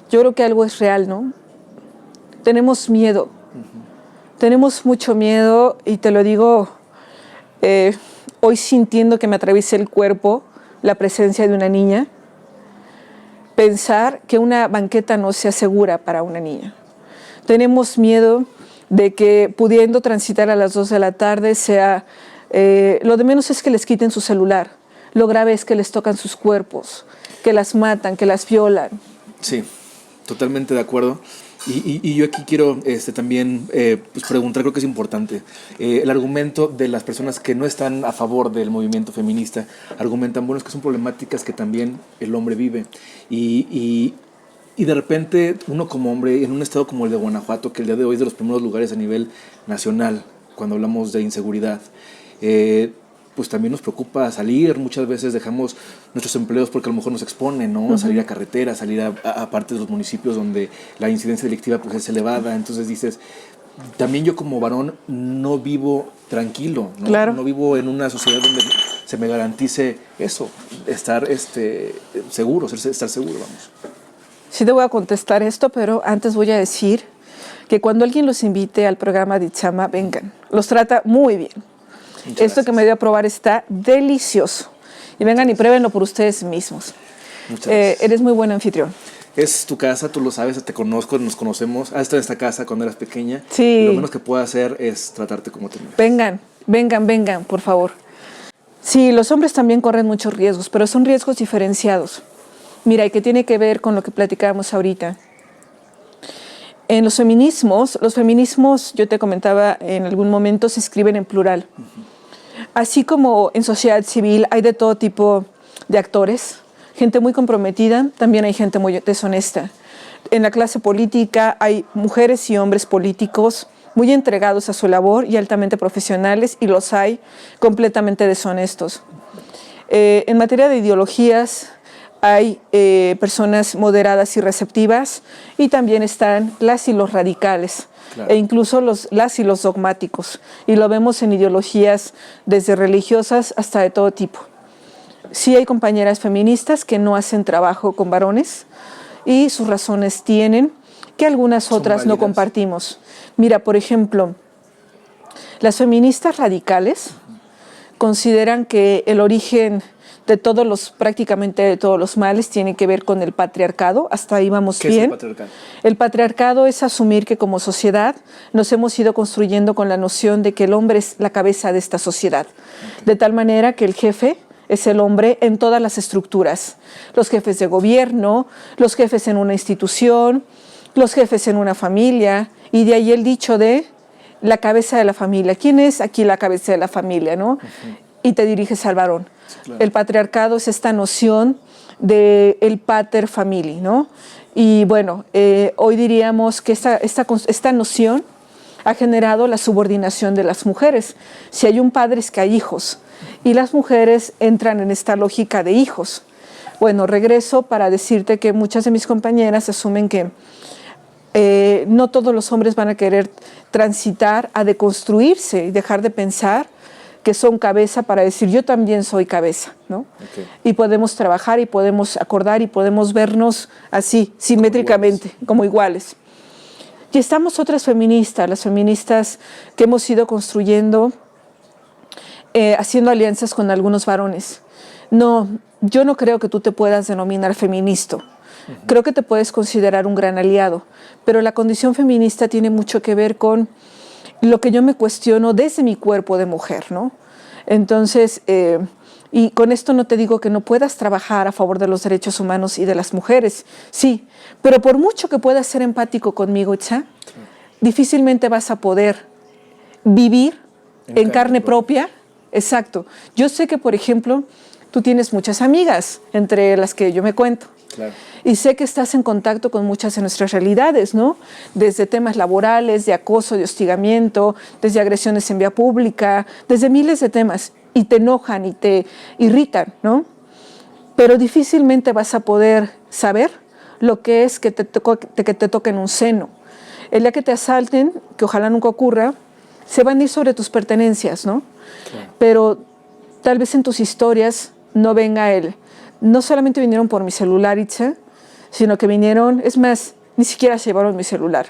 yo creo que algo es real, ¿no? Tenemos miedo, tenemos mucho miedo, y te lo digo hoy sintiendo que me atraviesa el cuerpo la presencia de una niña. Pensar que una banqueta no sea segura para una niña. Tenemos miedo de que pudiendo transitar a las 2 de la tarde sea... lo de menos es que les quiten su celular. Lo grave es que les tocan sus cuerpos, que las matan, que las violan. Sí, totalmente de acuerdo. Y yo aquí quiero también pues preguntar, creo que es importante, el argumento de las personas que no están a favor del movimiento feminista, argumentan, bueno, es que son problemáticas que también el hombre vive. Y de repente uno como hombre, en un estado como el de Guanajuato, que el día de hoy es de los primeros lugares a nivel nacional, cuando hablamos de inseguridad, pues también nos preocupa salir. Muchas veces dejamos nuestros empleos porque a lo mejor nos exponen, ¿no? Uh-huh. Salir a carretera, salir a partes de los municipios donde la incidencia delictiva pues es elevada. Entonces dices, también yo como varón no vivo tranquilo, ¿no? Claro. No vivo en una sociedad donde se me garantice eso, estar seguro, estar seguro, vamos. Sí te voy a contestar esto, pero antes voy a decir que cuando alguien los invite al programa de Itzama, vengan. Los trata muy bien. Esto que me dio a probar está delicioso. Y vengan y pruébenlo por ustedes mismos. Eres muy buen anfitrión. Es tu casa, tú lo sabes, te conozco, nos conocemos. Has estado en esta casa cuando eras pequeña. Sí. Y lo menos que puedo hacer es tratarte como te mereces. Vengan, por favor. Sí, los hombres también corren muchos riesgos, pero son riesgos diferenciados. Mira, y que tiene que ver con lo que platicábamos ahorita. En los feminismos, yo te comentaba en algún momento, se escriben en plural. Así como en sociedad civil hay de todo tipo de actores, gente muy comprometida, también hay gente muy deshonesta. En la clase política hay mujeres y hombres políticos muy entregados a su labor y altamente profesionales, y los hay completamente deshonestos. En materia de ideologías, hay personas moderadas y receptivas, y también están las y los radicales, claro, e incluso las y los dogmáticos. Y lo vemos en ideologías desde religiosas hasta de todo tipo. Sí hay compañeras feministas que no hacen trabajo con varones, y sus razones tienen, que algunas otras no compartimos. Mira, por ejemplo, las feministas radicales consideran que el origen prácticamente de todos los males tiene que ver con el patriarcado. Hasta ahí vamos ¿Qué bien. es el patriarcado? El patriarcado es asumir que como sociedad nos hemos ido construyendo con la noción de que el hombre es la cabeza de esta sociedad. Okay. De tal manera que el jefe es el hombre en todas las estructuras. Los jefes de gobierno, los jefes en una institución, los jefes en una familia, y de ahí el dicho de la cabeza de la familia. ¿Quién es aquí la cabeza de la familia, no? Y te diriges al varón. Sí, claro. El patriarcado es esta noción de el pater famili, ¿no? Y bueno, hoy diríamos que esta noción ha generado la subordinación de las mujeres. Si hay un padre es que hay hijos, y las mujeres entran en esta lógica de hijos. Bueno, regreso para decirte que muchas de mis compañeras asumen que no todos los hombres van a querer transitar a deconstruirse y dejar de pensar que son cabeza para decir yo también soy cabeza, ¿no? Okay. Y podemos trabajar y podemos acordar y podemos vernos así, simétricamente, como iguales. Y estamos otras feministas, las feministas que hemos ido construyendo, haciendo alianzas con algunos varones. No, yo no creo que tú te puedas denominar feminista. Creo que te puedes considerar un gran aliado, pero la condición feminista tiene mucho que ver con lo que yo me cuestiono desde mi cuerpo de mujer, ¿no? Entonces, y con esto no te digo que no puedas trabajar a favor de los derechos humanos y de las mujeres, sí, pero por mucho que puedas ser empático conmigo, Itza, difícilmente vas a poder vivir en carne propia. Exacto. Yo sé que, por ejemplo, tú tienes muchas amigas, entre las que yo me cuento. Claro. Y sé que estás en contacto con muchas de nuestras realidades, ¿no? Desde temas laborales, de acoso, de hostigamiento, desde agresiones en vía pública, desde miles de temas. Y te enojan y te irritan, ¿no? Pero difícilmente vas a poder saber lo que es que te toquen un seno. El día que te asalten, que ojalá nunca ocurra, se van a ir sobre tus pertenencias, ¿no? Claro. Pero tal vez en tus historias no venga él. No solamente vinieron por mi celular, Itza, sino que vinieron, es más, ni siquiera se llevaron mi celular.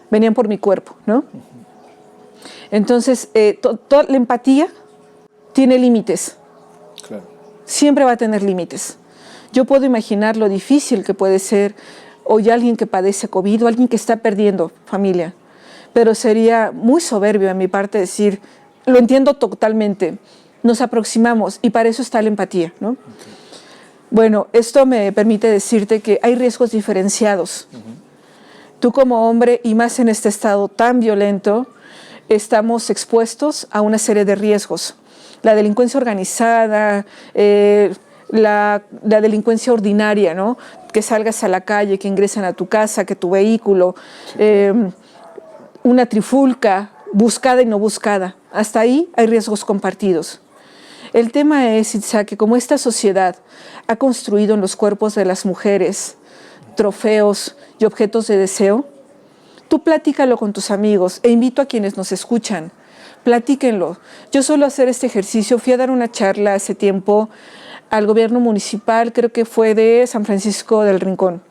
Venían por mi cuerpo, ¿no? Entonces, la empatía tiene límites. Claro. Siempre va a tener límites. Yo puedo imaginar lo difícil que puede ser hoy alguien que padece COVID o alguien que está perdiendo familia. Pero sería muy soberbio de mi parte decir, lo entiendo totalmente, nos aproximamos y para eso está la empatía, ¿no? Okay. Bueno, esto me permite decirte que hay riesgos diferenciados. Tú como hombre, y más en este estado tan violento, estamos expuestos a una serie de riesgos. La delincuencia organizada, la delincuencia ordinaria, ¿no? Que salgas a la calle, que ingresen a tu casa, que tu vehículo, una trifulca, buscada y no buscada. Hasta ahí hay riesgos compartidos. El tema es, Itza, que como esta sociedad ha construido en los cuerpos de las mujeres trofeos y objetos de deseo, tú platícalo con tus amigos e invito a quienes nos escuchan, platíquenlo. Yo suelo hacer este ejercicio, fui a dar una charla hace tiempo al gobierno municipal, creo que fue de San Francisco del Rincón,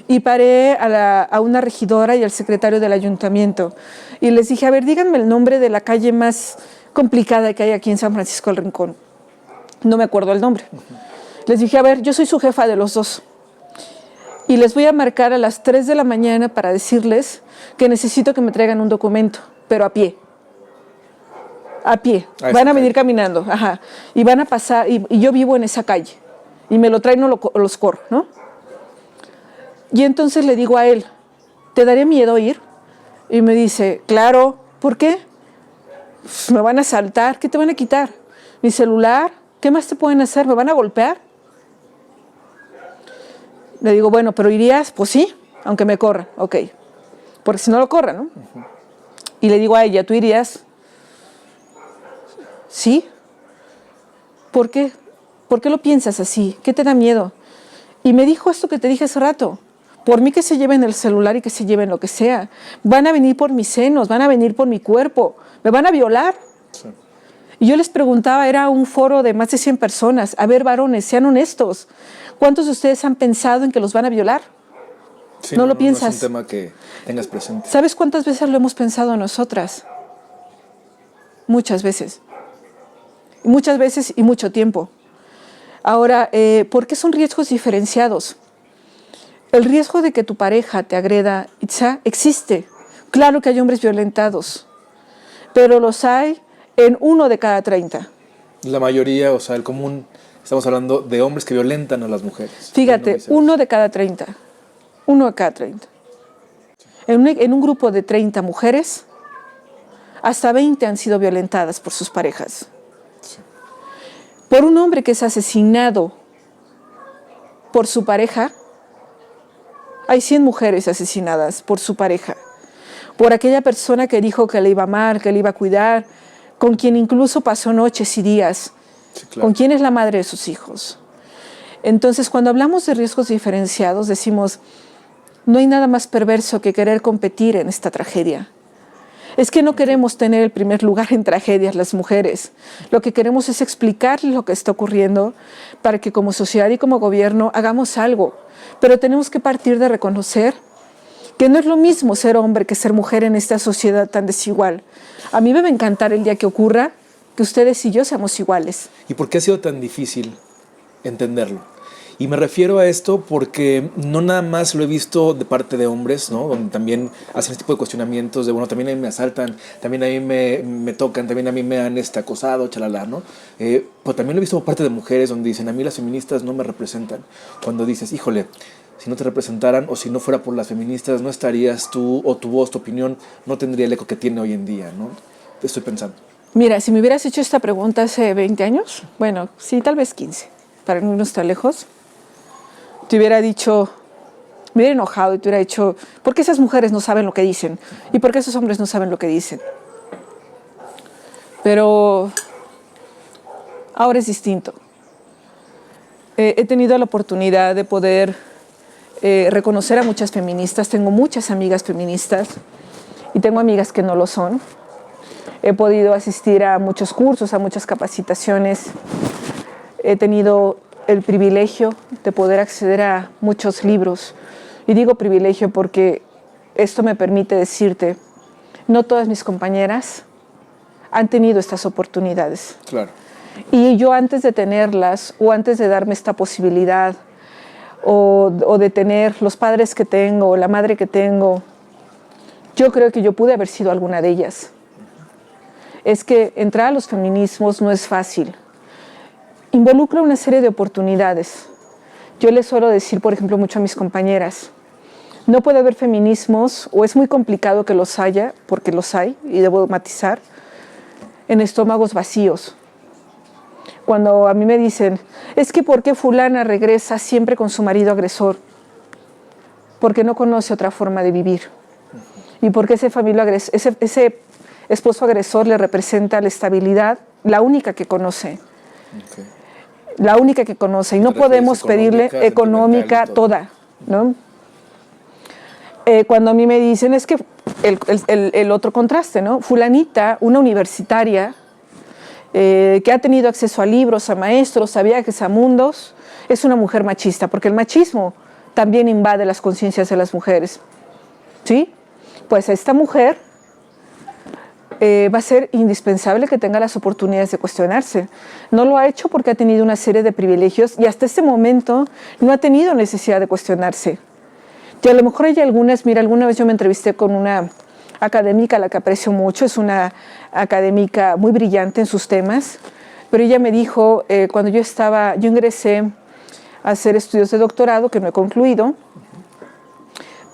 y paré a una regidora y al secretario del ayuntamiento y les dije, a ver, díganme el nombre de la calle más complicada que hay aquí en San Francisco del Rincón. No me acuerdo el nombre. Les dije, a ver, yo soy su jefa de los dos y les voy a marcar a las 3 de la mañana para decirles que necesito que me traigan un documento, pero a pie. A pie. Van a venir caminando, ajá, y van a pasar, y yo vivo en esa calle, y me lo traen o los corro, ¿no? Y entonces le digo a él, ¿te daría miedo ir? Y me dice, claro, ¿por qué? Pues me van a asaltar, ¿qué te van a quitar? ¿Mi celular? ¿Qué más te pueden hacer? ¿Me van a golpear? Le digo, bueno, ¿pero irías? Pues sí, aunque me corran, ok. Porque si no lo corran, ¿no? Y le digo a ella, ¿tú irías? ¿Sí? ¿Por qué? ¿Por qué lo piensas así? ¿Qué te da miedo? Y me dijo esto que te dije hace rato. Por mí que se lleven el celular y que se lleven lo que sea. Van a venir por mis senos, van a venir por mi cuerpo, me van a violar. Sí. Y yo les preguntaba, era un foro de más de 100 personas. A ver, varones, sean honestos. ¿Cuántos de ustedes han pensado en que los van a violar? Sí, ¿No lo piensas? No es un tema que tengas presente. ¿Sabes cuántas veces lo hemos pensado nosotras? Muchas veces. Muchas veces y mucho tiempo. Ahora, ¿por qué son riesgos diferenciados? El riesgo de que tu pareja te agreda, Itza, existe. Claro que hay hombres violentados, pero los hay en 1 de cada 30. La mayoría, o sea, el común, estamos hablando de hombres que violentan a las mujeres. Fíjate, 1 de cada 30. 1 de cada 30. En un grupo de 30 mujeres, hasta 20 han sido violentadas por sus parejas. Sí. Por un hombre que es asesinado por su pareja, hay 100 mujeres asesinadas por su pareja. Por aquella persona que dijo que le iba a amar, que le iba a cuidar, con quien incluso pasó noches y días, Sí, claro. con quien es la madre de sus hijos. Entonces, cuando hablamos de riesgos diferenciados, decimos, no hay nada más perverso que querer competir en esta tragedia. Es que no queremos tener el primer lugar en tragedias las mujeres. Lo que queremos es explicarles lo que está ocurriendo para que como sociedad y como gobierno hagamos algo. Pero tenemos que partir de reconocer que no es lo mismo ser hombre que ser mujer en esta sociedad tan desigual. A mí me va a encantar el día que ocurra que ustedes y yo seamos iguales. ¿Y por qué ha sido tan difícil entenderlo? Y me refiero a esto porque no nada más lo he visto de parte de hombres, ¿no? Donde también hacen este tipo de cuestionamientos de, bueno, también a mí me asaltan, también a mí me tocan, también a mí me han acosado, chalala, ¿no? Pero también lo he visto por parte de mujeres donde dicen, a mí las feministas no me representan. Cuando dices, híjole, si no te representaran o si no fuera por las feministas, no estarías tú, o tu voz, tu opinión, no tendría el eco que tiene hoy en día, ¿no? Estoy pensando. Mira, si me hubieras hecho esta pregunta hace 20 años, bueno, sí, tal vez 15, para no irnos tan lejos, te hubiera dicho, me hubiera enojado y te hubiera dicho, ¿por qué esas mujeres no saben lo que dicen? ¿Y por qué esos hombres no saben lo que dicen? Pero ahora es distinto. He tenido la oportunidad de poder reconocer a muchas feministas, tengo muchas amigas feministas y tengo amigas que no lo son. He podido asistir a muchos cursos, a muchas capacitaciones. He tenido el privilegio de poder acceder a muchos libros. Y digo privilegio porque esto me permite decirte, no todas mis compañeras han tenido estas oportunidades. Claro. Y yo antes de tenerlas, o antes de darme esta posibilidad, o de tener los padres que tengo, o la madre que tengo, yo creo que yo pude haber sido alguna de ellas. Es que entrar a los feminismos no es fácil. Involucra una serie de oportunidades. Yo les suelo decir, por ejemplo, mucho a mis compañeras, no puede haber feminismos, o es muy complicado que los haya, porque los hay, y debo matizar, en estómagos vacíos. Cuando a mí me dicen, es que ¿por qué fulana regresa siempre con su marido agresor? Porque no conoce otra forma de vivir. Y porque ese esposo agresor le representa la estabilidad, la única que conoce. Okay. La única que conoce. Y no podemos pedirle económica toda, ¿no? Cuando a mí me dicen, es que el otro contraste, ¿no? Fulanita, una universitaria, que ha tenido acceso a libros, a maestros, a viajes, a mundos, es una mujer machista, porque el machismo también invade las conciencias de las mujeres. ¿Sí? Pues esta mujer va a ser indispensable que tenga las oportunidades de cuestionarse. No lo ha hecho porque ha tenido una serie de privilegios y hasta este momento no ha tenido necesidad de cuestionarse. Y a lo mejor hay algunas, mira, alguna vez yo me entrevisté con una académica a la que aprecio mucho, es una académica muy brillante en sus temas, pero ella me dijo, cuando yo ingresé a hacer estudios de doctorado, que no he concluido,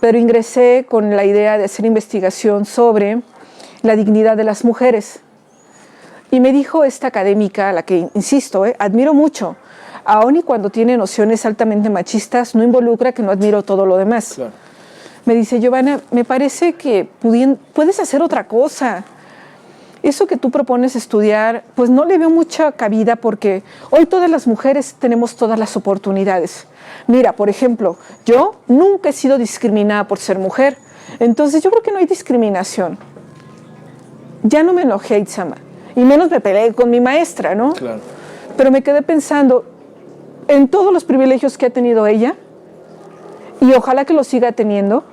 pero ingresé con la idea de hacer investigación sobre la dignidad de las mujeres. Y me dijo esta académica, a la que, insisto, admiro mucho, aun y cuando tiene nociones altamente machistas, no involucra que no admiro todo lo demás. Claro. Me dice, Giovanna, me parece que puedes hacer otra cosa. Eso que tú propones estudiar, pues no le veo mucha cabida porque hoy todas las mujeres tenemos todas las oportunidades. Mira, por ejemplo, yo nunca he sido discriminada por ser mujer, entonces yo creo que no hay discriminación. Ya no me enojé, Itzama, y menos me peleé con mi maestra, ¿no? Claro. Pero me quedé pensando en todos los privilegios que ha tenido ella, y ojalá que lo siga teniendo,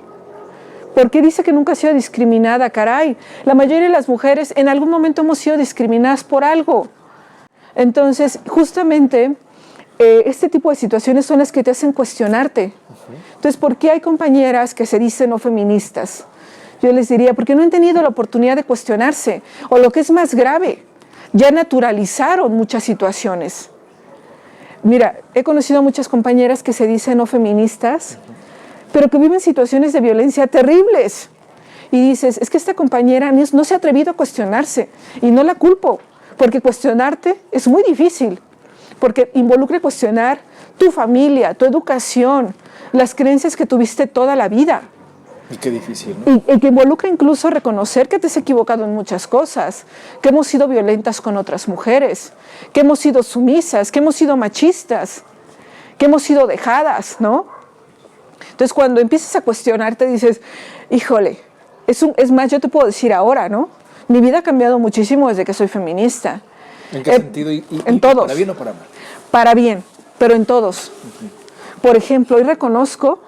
porque dice que nunca ha sido discriminada, caray. La mayoría de las mujeres en algún momento hemos sido discriminadas por algo. Entonces, justamente, este tipo de situaciones son las que te hacen cuestionarte. Entonces, ¿por qué hay compañeras que se dicen no feministas? Yo les diría, porque no han tenido la oportunidad de cuestionarse, o lo que es más grave, ya naturalizaron muchas situaciones. Mira, he conocido a muchas compañeras que se dicen no feministas, pero que viven situaciones de violencia terribles. Y dices, es que esta compañera no se ha atrevido a cuestionarse, y no la culpo, porque cuestionarte es muy difícil, porque involucra cuestionar tu familia, tu educación, las creencias que tuviste toda la vida. Y qué difícil, ¿no? Y que involucra incluso reconocer que te has equivocado en muchas cosas, que hemos sido violentas con otras mujeres, que hemos sido sumisas, que hemos sido machistas, que hemos sido dejadas, ¿no? Entonces, cuando empiezas a cuestionarte, dices, híjole, es más, yo te puedo decir ahora, ¿no? Mi vida ha cambiado muchísimo desde que soy feminista. ¿En qué sentido? En todos. ¿Para bien o para mal? Para bien, pero en todos. Por ejemplo, hoy reconozco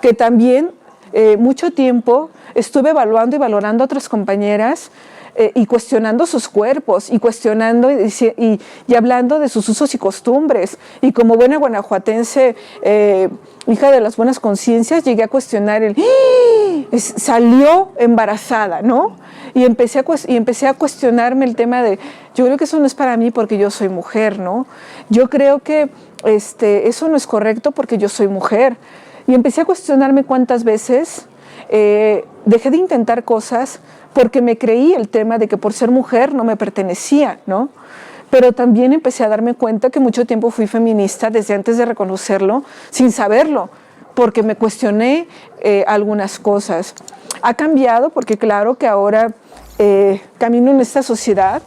que también mucho tiempo estuve evaluando y valorando a otras compañeras y cuestionando sus cuerpos y cuestionando y hablando de sus usos y costumbres. Y como buena guanajuatense, hija de las buenas conciencias, llegué a cuestionar salió embarazada, ¿no? Y empecé a cuestionarme el tema de, yo creo que eso no es para mí porque yo soy mujer, ¿no? Yo creo que eso no es correcto porque yo soy mujer. Y empecé a cuestionarme cuántas veces dejé de intentar cosas porque me creí el tema de que por ser mujer no me pertenecía, ¿no? Pero también empecé a darme cuenta que mucho tiempo fui feminista desde antes de reconocerlo, sin saberlo, porque me cuestioné algunas cosas. Ha cambiado porque claro que ahora camino en esta sociedad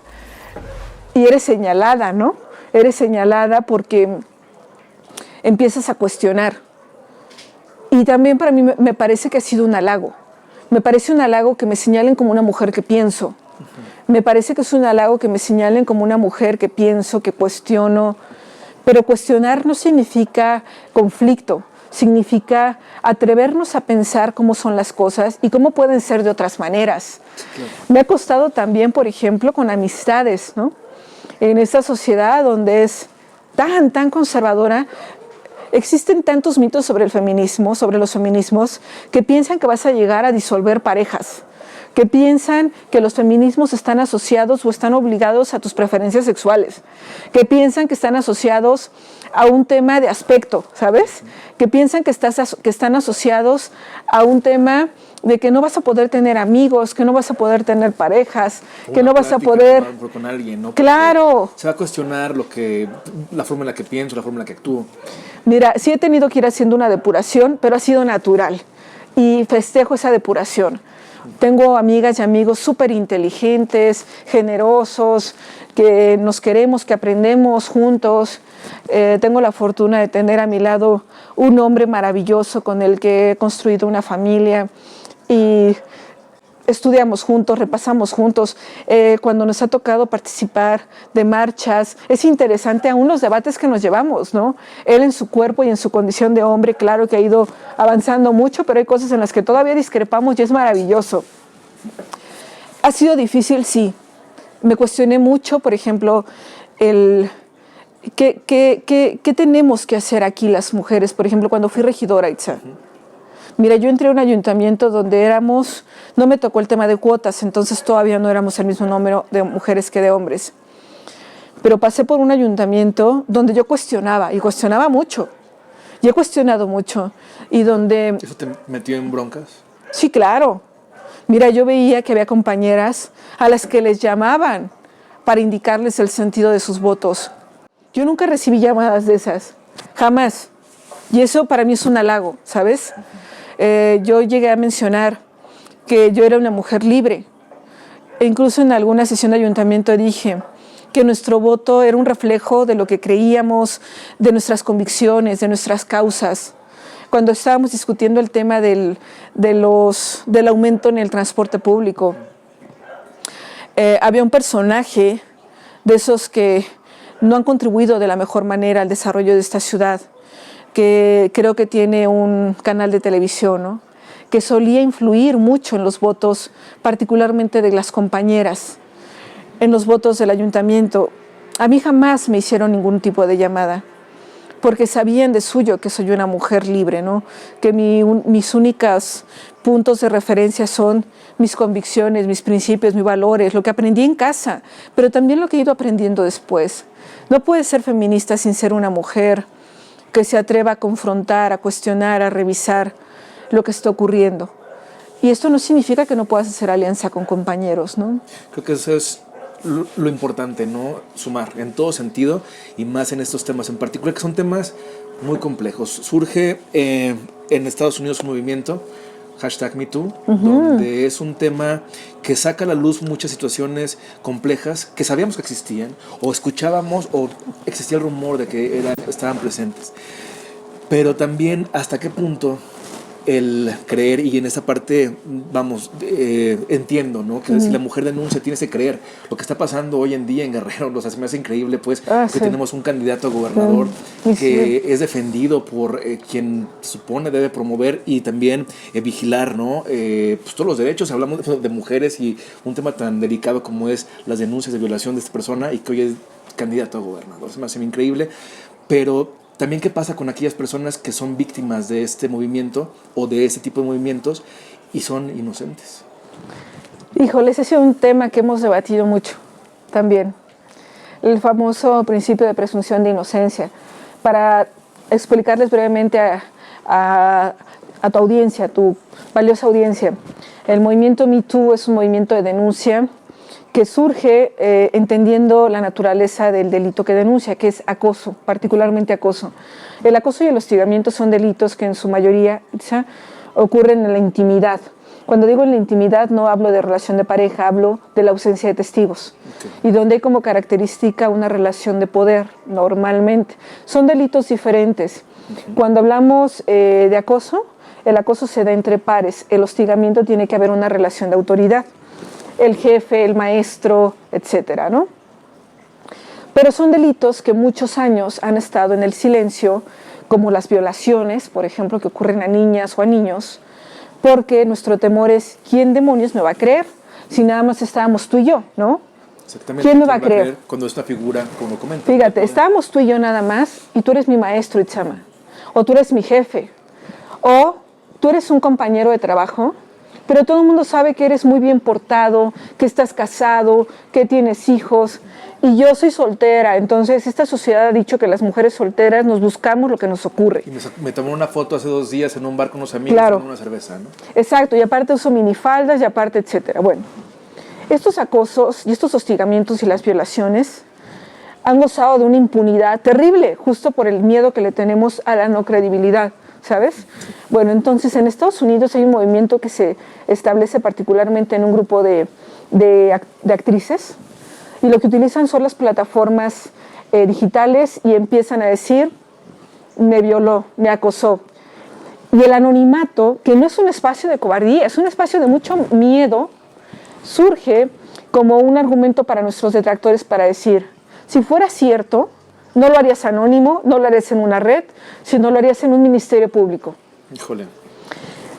y eres señalada, ¿no? Eres señalada porque empiezas a cuestionar. Y también para mí me parece que ha sido un halago. Me parece un halago que me señalen como una mujer que pienso. Me parece que es un halago que me señalen como una mujer que pienso, que cuestiono. Pero cuestionar no significa conflicto, significa atrevernos a pensar cómo son las cosas y cómo pueden ser de otras maneras. Claro. Me ha costado también, por ejemplo, con amistades, ¿no? En esta sociedad donde es tan conservadora, existen tantos mitos sobre el feminismo, sobre los feminismos, que piensan que vas a llegar a disolver parejas, que piensan que los feminismos están asociados o están obligados a tus preferencias sexuales, que piensan que están asociados a un tema de aspecto, ¿sabes? Que piensan que están asociados a un tema de que no vas a poder tener amigos, que no vas a poder tener parejas, que no vas a poder... con alguien, ¿no? Claro. Se va a cuestionar la forma en la que pienso, la forma en la que actúo. Mira, sí he tenido que ir haciendo una depuración, pero ha sido natural y festejo esa depuración. Tengo amigas y amigos súper inteligentes, generosos, que nos queremos, que aprendemos juntos. Tengo la fortuna de tener a mi lado un hombre maravilloso con el que he construido una familia y estudiamos juntos, repasamos juntos. Cuando nos ha tocado participar de marchas, es interesante aún los debates que nos llevamos, ¿no? Él en su cuerpo y en su condición de hombre, claro que ha ido avanzando mucho, pero hay cosas en las que todavía discrepamos y es maravilloso. ¿Ha sido difícil? Sí. Me cuestioné mucho, por ejemplo, ¿qué tenemos que hacer aquí las mujeres? Por ejemplo, cuando fui regidora, Itza. Mira, yo entré a un ayuntamiento donde no me tocó el tema de cuotas, entonces todavía no éramos el mismo número de mujeres que de hombres. Pero pasé por un ayuntamiento donde yo cuestionaba, y cuestionaba mucho. Y he cuestionado mucho. Y donde... ¿Eso te metió en broncas? Sí, claro. Mira, yo veía que había compañeras a las que les llamaban para indicarles el sentido de sus votos. Yo nunca recibí llamadas de esas, jamás. Y eso para mí es un halago, ¿sabes? Yo llegué a mencionar que yo era una mujer libre. E incluso en alguna sesión de ayuntamiento dije que nuestro voto era un reflejo de lo que creíamos, de nuestras convicciones, de nuestras causas. Cuando estábamos discutiendo el tema del aumento en el transporte público, había un personaje de esos que no han contribuido de la mejor manera al desarrollo de esta ciudad, que creo que tiene un canal de televisión, ¿no? Que solía influir mucho en los votos, particularmente de las compañeras, en los votos del ayuntamiento. A mí jamás me hicieron ningún tipo de llamada. porque sabían de suyo que soy una mujer libre, ¿no? Que mis únicos puntos de referencia son mis convicciones, mis principios, mis valores, lo que aprendí en casa, pero también lo que he ido aprendiendo después. No puedes ser feminista sin ser una mujer que se atreva a confrontar, a cuestionar, a revisar lo que está ocurriendo. Y esto no significa que no puedas hacer alianza con compañeros, ¿no? Creo que eso es lo importante, ¿no? Sumar en todo sentido y más en estos temas en particular, que son temas muy complejos. Surge en Estados Unidos un movimiento, #MeToo, donde es un tema que saca a la luz muchas situaciones complejas que sabíamos que existían, o escuchábamos, o existía el rumor de que estaban presentes. Pero también hasta qué punto el creer, y en esa parte, vamos, entiendo, ¿no? Que si la mujer denuncia, tienes que creer. Lo que está pasando hoy en día en Guerrero, o sea, se me hace increíble, pues, que sí. tenemos un candidato a gobernador que es defendido por quien supone debe promover y también vigilar, ¿no? Pues todos los derechos. Hablamos de mujeres y un tema tan delicado como es las denuncias de violación de esta persona y que hoy es candidato a gobernador. Se me hace increíble, pero también qué pasa con aquellas personas que son víctimas de este movimiento o de este tipo de movimientos y son inocentes. Híjole, ese ha sido un tema que hemos debatido mucho también. El famoso principio de presunción de inocencia. Para explicarles brevemente a tu audiencia, a tu valiosa audiencia, el movimiento MeToo es un movimiento de denuncia que surge entendiendo la naturaleza del delito que denuncia, que es acoso, particularmente acoso. El acoso y el hostigamiento son delitos que en su mayoría ocurren en la intimidad. Cuando digo en la intimidad no hablo de relación de pareja, hablo de la ausencia de testigos. Y donde hay como característica una relación de poder, normalmente. Son delitos diferentes. Cuando hablamos de acoso, el acoso se da entre pares. El hostigamiento tiene que haber una relación de autoridad. El jefe, el maestro, etcétera, ¿no? Pero son delitos que muchos años han estado en el silencio, como las violaciones, por ejemplo, que ocurren a niñas o a niños, porque nuestro temor es, ¿quién demonios me va a creer? Si nada más estábamos tú y yo, ¿no? Exactamente. ¿Quién me va a creer? Cuando esta figura, como comenta. Fíjate, estábamos tú y yo nada más, y tú eres mi maestro, Itzama, o tú eres mi jefe, o tú eres un compañero de trabajo, pero todo el mundo sabe que eres muy bien portado, que estás casado, que tienes hijos, y yo soy soltera. Entonces esta sociedad ha dicho que las mujeres solteras nos buscamos lo que nos ocurre. Y me tomé una foto hace 2 días en un bar con unos amigos, claro, tomando una cerveza, ¿no? Exacto, y aparte uso minifaldas y aparte, etcétera. Bueno, estos acosos y estos hostigamientos y las violaciones han gozado de una impunidad terrible, justo por el miedo que le tenemos a la no credibilidad, ¿sabes? Bueno, entonces en Estados Unidos hay un movimiento que se establece particularmente en un grupo de actrices, y lo que utilizan son las plataformas digitales y empiezan a decir, me violó, me acosó. Y el anonimato, que no es un espacio de cobardía, es un espacio de mucho miedo, surge como un argumento para nuestros detractores para decir, si fuera cierto, no lo harías anónimo, no lo harías en una red, sino lo harías en un ministerio público. Híjole.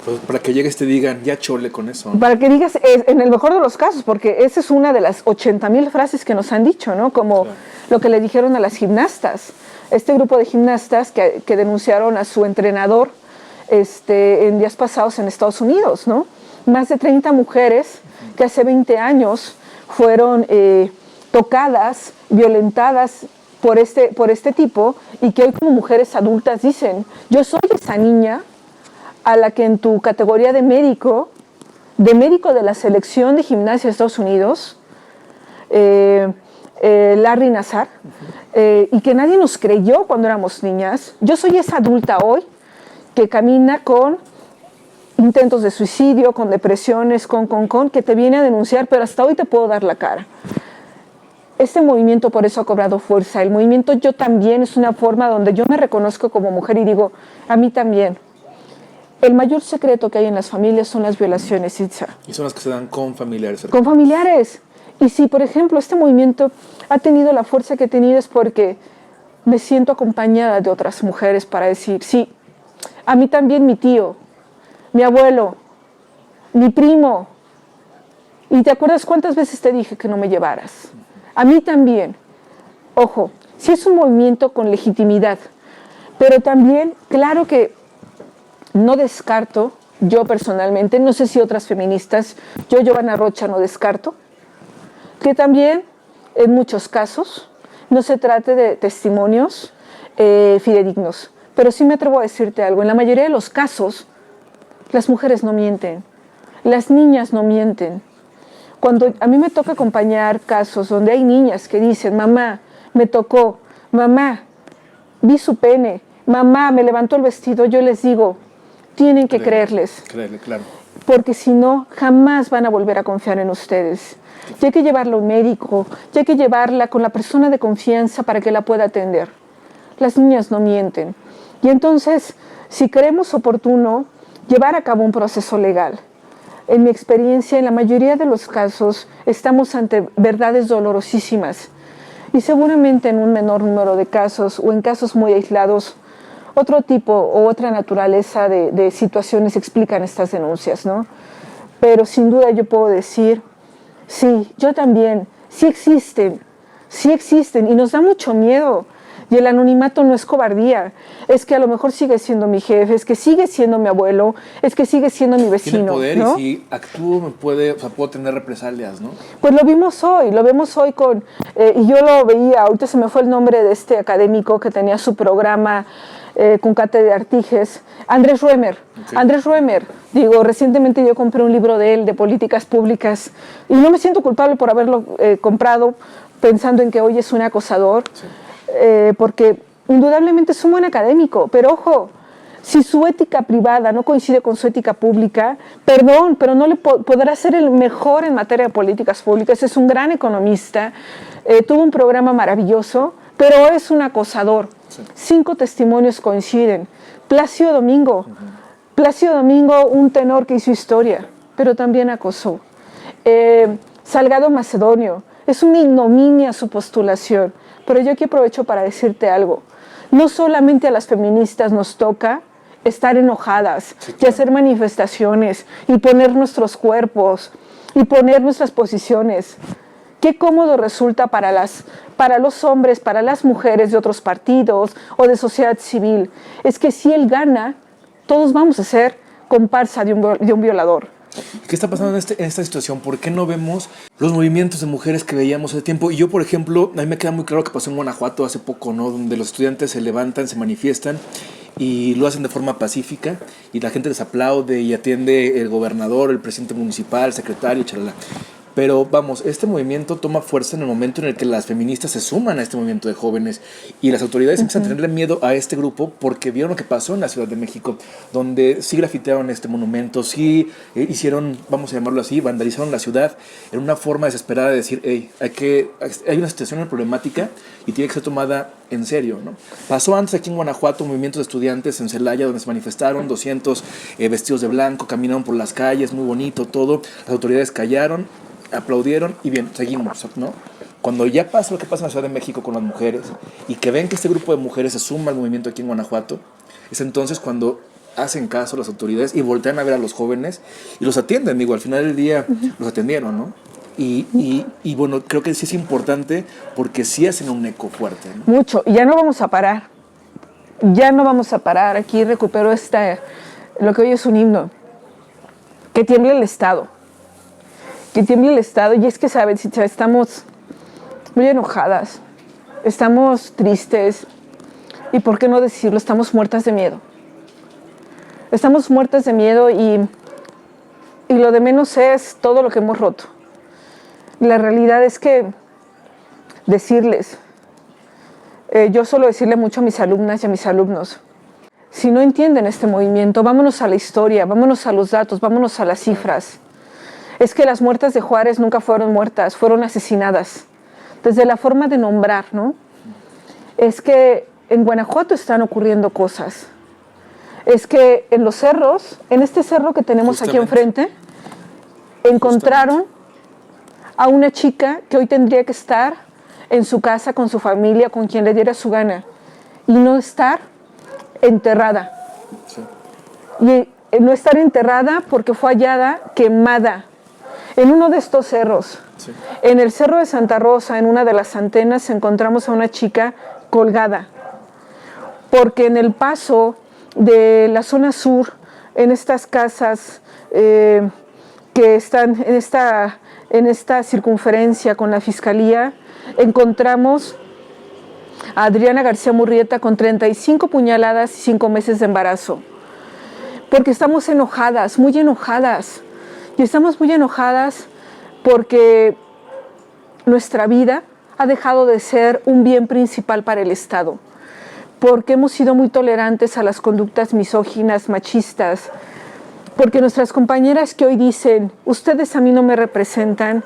Pues para que llegues te digan, ya chole con eso, ¿no? Para que digas, en el mejor de los casos, porque esa es una de las 80,000 frases que nos han dicho, ¿no? Como claro, lo que le dijeron a las gimnastas. Este grupo de gimnastas que denunciaron a su entrenador en días pasados en Estados Unidos, ¿no? Más de 30 mujeres que hace 20 años fueron tocadas, violentadas por este tipo, y que hoy como mujeres adultas dicen, yo soy esa niña a la que en tu categoría de médico de la selección de gimnasia de Estados Unidos, Larry Nassar, y que nadie nos creyó cuando éramos niñas. Yo soy esa adulta hoy que camina con intentos de suicidio, con depresiones, que te viene a denunciar, pero hasta hoy te puedo dar la cara. Este movimiento por eso ha cobrado fuerza. El movimiento Yo También es una forma donde yo me reconozco como mujer y digo, a mí también. El mayor secreto que hay en las familias son las violaciones, Itza. Y son las que se dan con familiares. Con familiares. Y si, por ejemplo, este movimiento ha tenido la fuerza que ha tenido es porque me siento acompañada de otras mujeres para decir, sí, a mí también mi tío, mi abuelo, mi primo. ¿Y te acuerdas cuántas veces te dije que no me llevaras? A mí también. Ojo, si es un movimiento con legitimidad, Pero también, claro que no descarto, yo personalmente, no sé si otras feministas, yo, Giovanna Rocha, no descarto, que también en muchos casos no se trate de testimonios fidedignos. Pero sí me atrevo a decirte algo, en la mayoría de los casos las mujeres no mienten, las niñas no mienten. Cuando a mí me toca acompañar casos donde hay niñas que dicen, mamá, me tocó, mamá, vi su pene, mamá, me levantó el vestido, yo les digo, tienen que creerles. Créele, claro. Porque si no, jamás van a volver a confiar en ustedes. Ya hay que llevarla a un médico, ya hay que llevarla con la persona de confianza para que la pueda atender. Las niñas no mienten. Y entonces, si creemos oportuno llevar a cabo un proceso legal, en mi experiencia, en la mayoría de los casos, estamos ante verdades dolorosísimas. Y seguramente en un menor número de casos o en casos muy aislados, otro tipo o otra naturaleza de situaciones explican estas denuncias, ¿no? Pero sin duda yo puedo decir, sí, yo también, sí existen y nos da mucho miedo. Y el anonimato no es cobardía, es que a lo mejor sigue siendo mi jefe, es que sigue siendo mi abuelo, es que sigue siendo mi vecino. Tiene poder, ¿no? y si actúo puedo tener represalias, ¿no? Pues lo vimos hoy con, y yo lo veía, ahorita se me fue el nombre de este académico que tenía su programa con cátedra de Artiges, Andrés Ruemer. Okay. Andrés Ruemer, digo, recientemente yo compré un libro de él, de políticas públicas, y no me siento culpable por haberlo comprado pensando en que hoy es un acosador. Sí. Porque indudablemente es un buen académico, pero ojo, si su ética privada no coincide con su ética pública, perdón, pero no le podrá ser el mejor en materia de políticas públicas. Es un gran economista, tuvo un programa maravilloso, pero es un acosador. Sí. 5 testimonios coinciden. Plácido Domingo, un tenor que hizo historia, pero también acosó. Salgado Macedonio, es una ignominia su postulación. Pero yo aquí aprovecho para decirte algo. No solamente a las feministas nos toca estar enojadas, sí, claro, y hacer manifestaciones y poner nuestros cuerpos y poner nuestras posiciones. Qué cómodo resulta para los hombres, para las mujeres de otros partidos o de sociedad civil. Es que si él gana, todos vamos a ser comparsa de un violador. ¿Qué está pasando en esta situación? ¿Por qué no vemos los movimientos de mujeres que veíamos hace tiempo? Y yo, por ejemplo, a mí me queda muy claro que pasó en Guanajuato hace poco, ¿no? Donde los estudiantes se levantan, se manifiestan y lo hacen de forma pacífica y la gente les aplaude y atiende el gobernador, el presidente municipal, el secretario, chalala. Pero vamos, este movimiento toma fuerza en el momento en el que las feministas se suman a este movimiento de jóvenes y las autoridades empiezan a tenerle miedo a este grupo porque vieron lo que pasó en la Ciudad de México, donde sí grafitearon este monumento, sí hicieron, vamos a llamarlo así, vandalizaron la ciudad en una forma desesperada de decir, hey, hay una situación problemática y tiene que ser tomada en serio, ¿no? Pasó antes aquí en Guanajuato movimientos de estudiantes en Celaya donde se manifestaron 200 vestidos de blanco, caminaron por las calles, muy bonito todo, las autoridades callaron, aplaudieron y bien, seguimos, ¿no? Cuando ya pasa lo que pasa en la Ciudad de México con las mujeres y que ven que este grupo de mujeres se suma al movimiento aquí en Guanajuato, es entonces cuando hacen caso a las autoridades y voltean a ver a los jóvenes y los atienden, digo, al final del día los atendieron, ¿no? Y bueno, creo que sí es importante porque sí hacen un eco fuerte, ¿no? Mucho, y ya no vamos a parar, aquí recupero lo que hoy es un himno, que tiemble el Estado. Que tiemble el Estado, y es que, ¿saben? Estamos muy enojadas, estamos tristes, y por qué no decirlo, estamos muertas de miedo. Estamos muertas de miedo y lo de menos es todo lo que hemos roto. La realidad es que decirles, yo suelo decirle mucho a mis alumnas y a mis alumnos, si no entienden este movimiento, vámonos a la historia, vámonos a los datos, vámonos a las cifras. Es que las muertas de Juárez nunca fueron muertas, fueron asesinadas. Desde la forma de nombrar, ¿no? Es que en Guanajuato están ocurriendo cosas. Es que en los cerros, en este cerro que tenemos aquí enfrente, encontraron a una chica que hoy tendría que estar en su casa con su familia, con quien le diera su gana, y no estar enterrada. Sí. Y no estar enterrada porque fue hallada quemada. En uno de estos cerros, sí, en el Cerro de Santa Rosa, en una de las antenas, encontramos a una chica colgada. porque en el paso de la zona sur, en estas casas que están en esta circunferencia con la Fiscalía, encontramos a Adriana García Murrieta con 35 puñaladas y 5 meses de embarazo. Porque estamos enojadas, muy enojadas. Y estamos muy enojadas porque nuestra vida ha dejado de ser un bien principal para el Estado. Porque hemos sido muy tolerantes a las conductas misóginas, machistas. Porque nuestras compañeras que hoy dicen, ustedes a mí no me representan,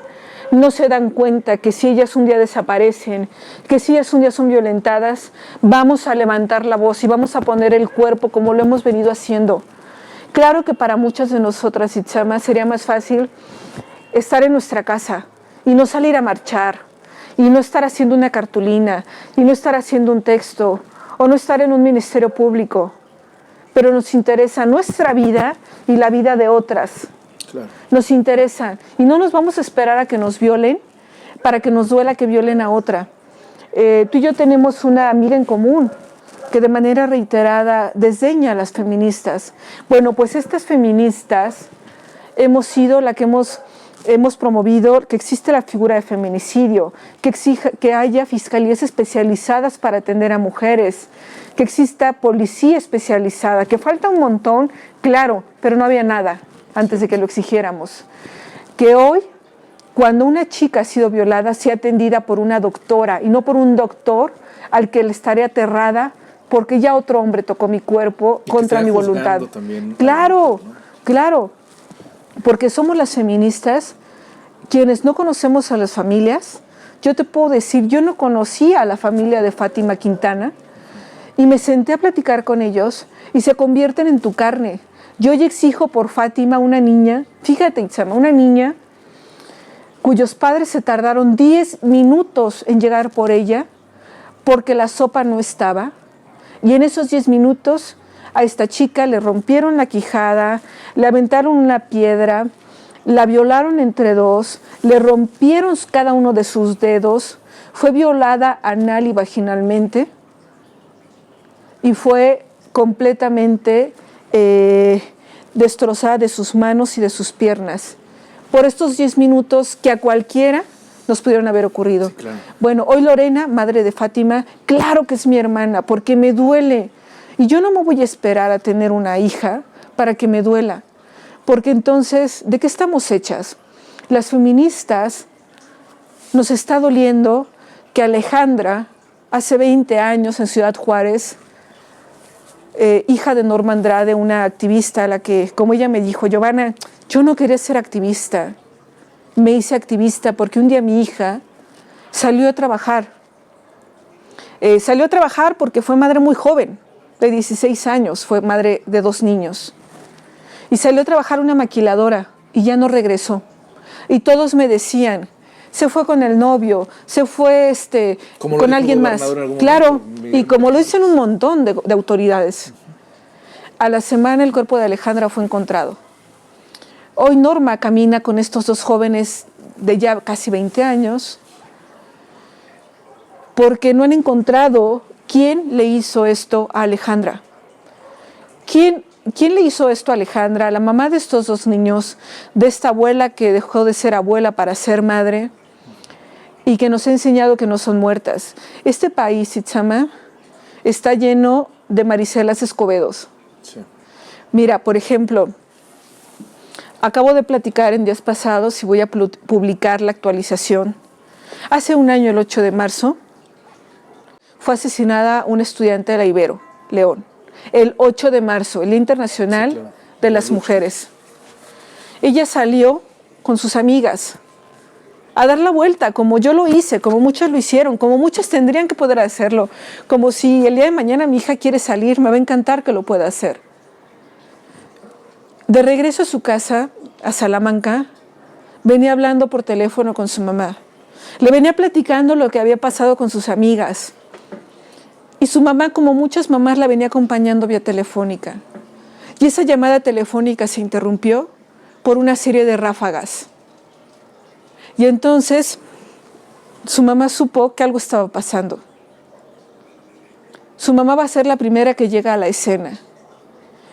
no se dan cuenta que si ellas un día desaparecen, que si ellas un día son violentadas, vamos a levantar la voz y vamos a poner el cuerpo como lo hemos venido haciendo. Claro que para muchas de nosotras, Itzama, sería más fácil estar en nuestra casa y no salir a marchar, y no estar haciendo una cartulina, y no estar haciendo un texto, o no estar en un ministerio público. Pero nos interesa nuestra vida y la vida de otras. Claro. Nos interesa. Y no nos vamos a esperar a que nos violen para que nos duela que violen a otra. Tú y yo tenemos una amiga en común que de manera reiterada desdeña a las feministas. Bueno, pues estas feministas hemos sido la que hemos promovido que existe la figura de feminicidio, que haya fiscalías especializadas para atender a mujeres, que exista policía especializada, que falta un montón, claro, pero no había nada antes de que lo exigiéramos. Que hoy, cuando una chica ha sido violada, sea atendida por una doctora y no por un doctor al que le estaré aterrada porque ya otro hombre tocó mi cuerpo contra mi voluntad. También, claro, ¿no? Claro, porque somos las feministas quienes no conocemos a las familias. Yo te puedo decir, yo no conocía a la familia de Fátima Quintana y me senté a platicar con ellos y se convierten en tu carne. Yo hoy exijo por Fátima, una niña, fíjate Itzama, una niña cuyos padres se tardaron 10 minutos en llegar por ella porque la sopa no estaba, y en esos 10 minutos a esta chica le rompieron la quijada, le aventaron una piedra, la violaron entre dos, le rompieron cada uno de sus dedos, fue violada anal y vaginalmente y fue completamente destrozada de sus manos y de sus piernas por estos 10 minutos que a cualquiera nos pudieron haber ocurrido. Sí, claro. Bueno, hoy Lorena, madre de Fátima, claro que es mi hermana porque me duele y yo no me voy a esperar a tener una hija para que me duela, porque entonces, ¿de qué estamos hechas? Las feministas nos está doliendo que Alejandra, hace 20 años en Ciudad Juárez, hija de Norma Andrade, una activista a la que, como ella me dijo, Giovanna, yo no quería ser activista, me hice activista porque un día mi hija salió a trabajar. Salió a trabajar porque fue madre muy joven, de 16 años, fue madre de 2 niños. Y salió a trabajar una maquiladora y ya no regresó. Y todos me decían, se fue con el novio, se fue con alguien más. Claro, y como lo dicen un montón de autoridades. A la semana el cuerpo de Alejandra fue encontrado. Hoy Norma camina con estos 2 jóvenes de ya casi 20 años porque no han encontrado quién le hizo esto a Alejandra. ¿Quién le hizo esto a Alejandra? La mamá de estos 2 niños, de esta abuela que dejó de ser abuela para ser madre y que nos ha enseñado que no son muertas. Este país, Itzama, está lleno de Mariselas Escobedos. Sí. Mira, por ejemplo, acabo de platicar en días pasados y voy a publicar la actualización. Hace un año, el 8 de marzo, fue asesinada una estudiante de la Ibero, León. El 8 de marzo, el Día Internacional sí, claro, de las Mujeres. Ella salió con sus amigas a dar la vuelta, como yo lo hice, como muchas lo hicieron, como muchas tendrían que poder hacerlo, como si el día de mañana mi hija quiere salir, me va a encantar que lo pueda hacer. De regreso a su casa, a Salamanca, venía hablando por teléfono con su mamá. Le venía platicando lo que había pasado con sus amigas. Y su mamá, como muchas mamás, la venía acompañando vía telefónica. Y esa llamada telefónica se interrumpió por una serie de ráfagas. Y entonces su mamá supo que algo estaba pasando. Su mamá va a ser la primera que llega a la escena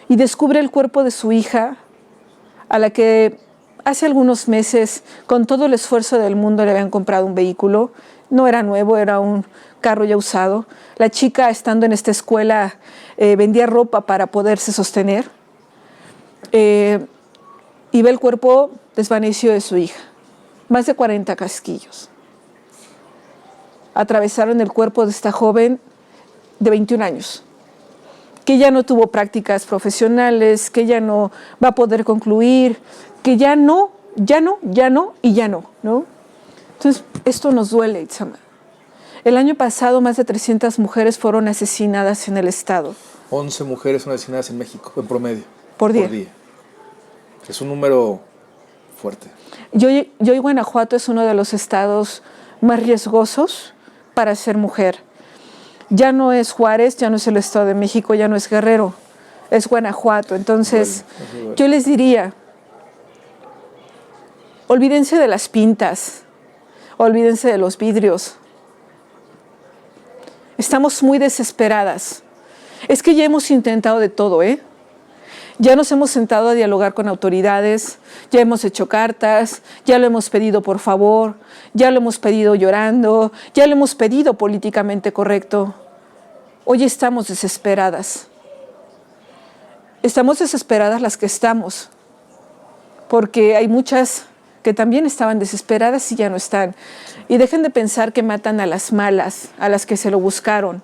y descubre el cuerpo de su hija, a la que hace algunos meses, con todo el esfuerzo del mundo, le habían comprado un vehículo. No era nuevo, era un carro ya usado. La chica, estando en esta escuela, vendía ropa para poderse sostener. Y ve el cuerpo desvanecido de su hija. Más de 40 casquillos atravesaron el cuerpo de esta joven de 21 años, que ya no tuvo prácticas profesionales, que ya no va a poder concluir, que ya no, ¿no? Entonces, esto nos duele, Itzama. El año pasado, más de 300 mujeres fueron asesinadas en el estado. 11 mujeres son asesinadas en México, en promedio. Por día. Es un número fuerte. Hoy Guanajuato es uno de los estados más riesgosos para ser mujer. Ya no es Juárez, ya no es el Estado de México, ya no es Guerrero, es Guanajuato. Entonces, yo les diría, olvídense de las pintas, olvídense de los vidrios. Estamos muy desesperadas. Es que ya hemos intentado de todo, ¿eh? Ya nos hemos sentado a dialogar con autoridades, ya hemos hecho cartas, ya lo hemos pedido por favor, ya lo hemos pedido llorando, ya lo hemos pedido políticamente correcto. Hoy estamos desesperadas. Estamos desesperadas las que estamos, porque hay muchas que también estaban desesperadas y ya no están. Y dejen de pensar que matan a las malas, a las que se lo buscaron.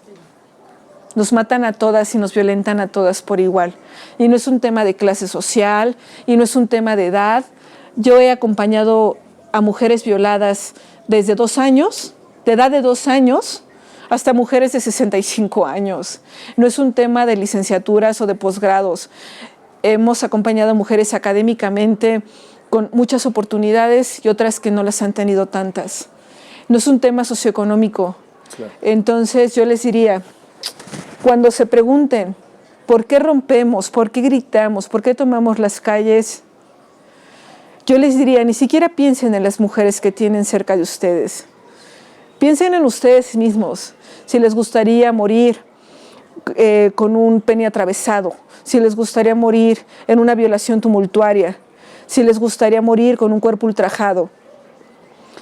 Nos matan a todas y nos violentan a todas por igual. Y no es un tema de clase social, y no es un tema de edad. Yo he acompañado a mujeres violadas desde 2 años, de edad de 2 años, hasta mujeres de 65 años. No es un tema de licenciaturas o de posgrados. Hemos acompañado a mujeres académicamente con muchas oportunidades y otras que no las han tenido tantas. No es un tema socioeconómico. Claro. Entonces yo les diría, cuando se pregunten por qué rompemos, por qué gritamos, por qué tomamos las calles, yo les diría, ni siquiera piensen en las mujeres que tienen cerca de ustedes. Piensen en ustedes mismos, si les gustaría morir con un pene atravesado, si les gustaría morir en una violación tumultuaria, si les gustaría morir con un cuerpo ultrajado,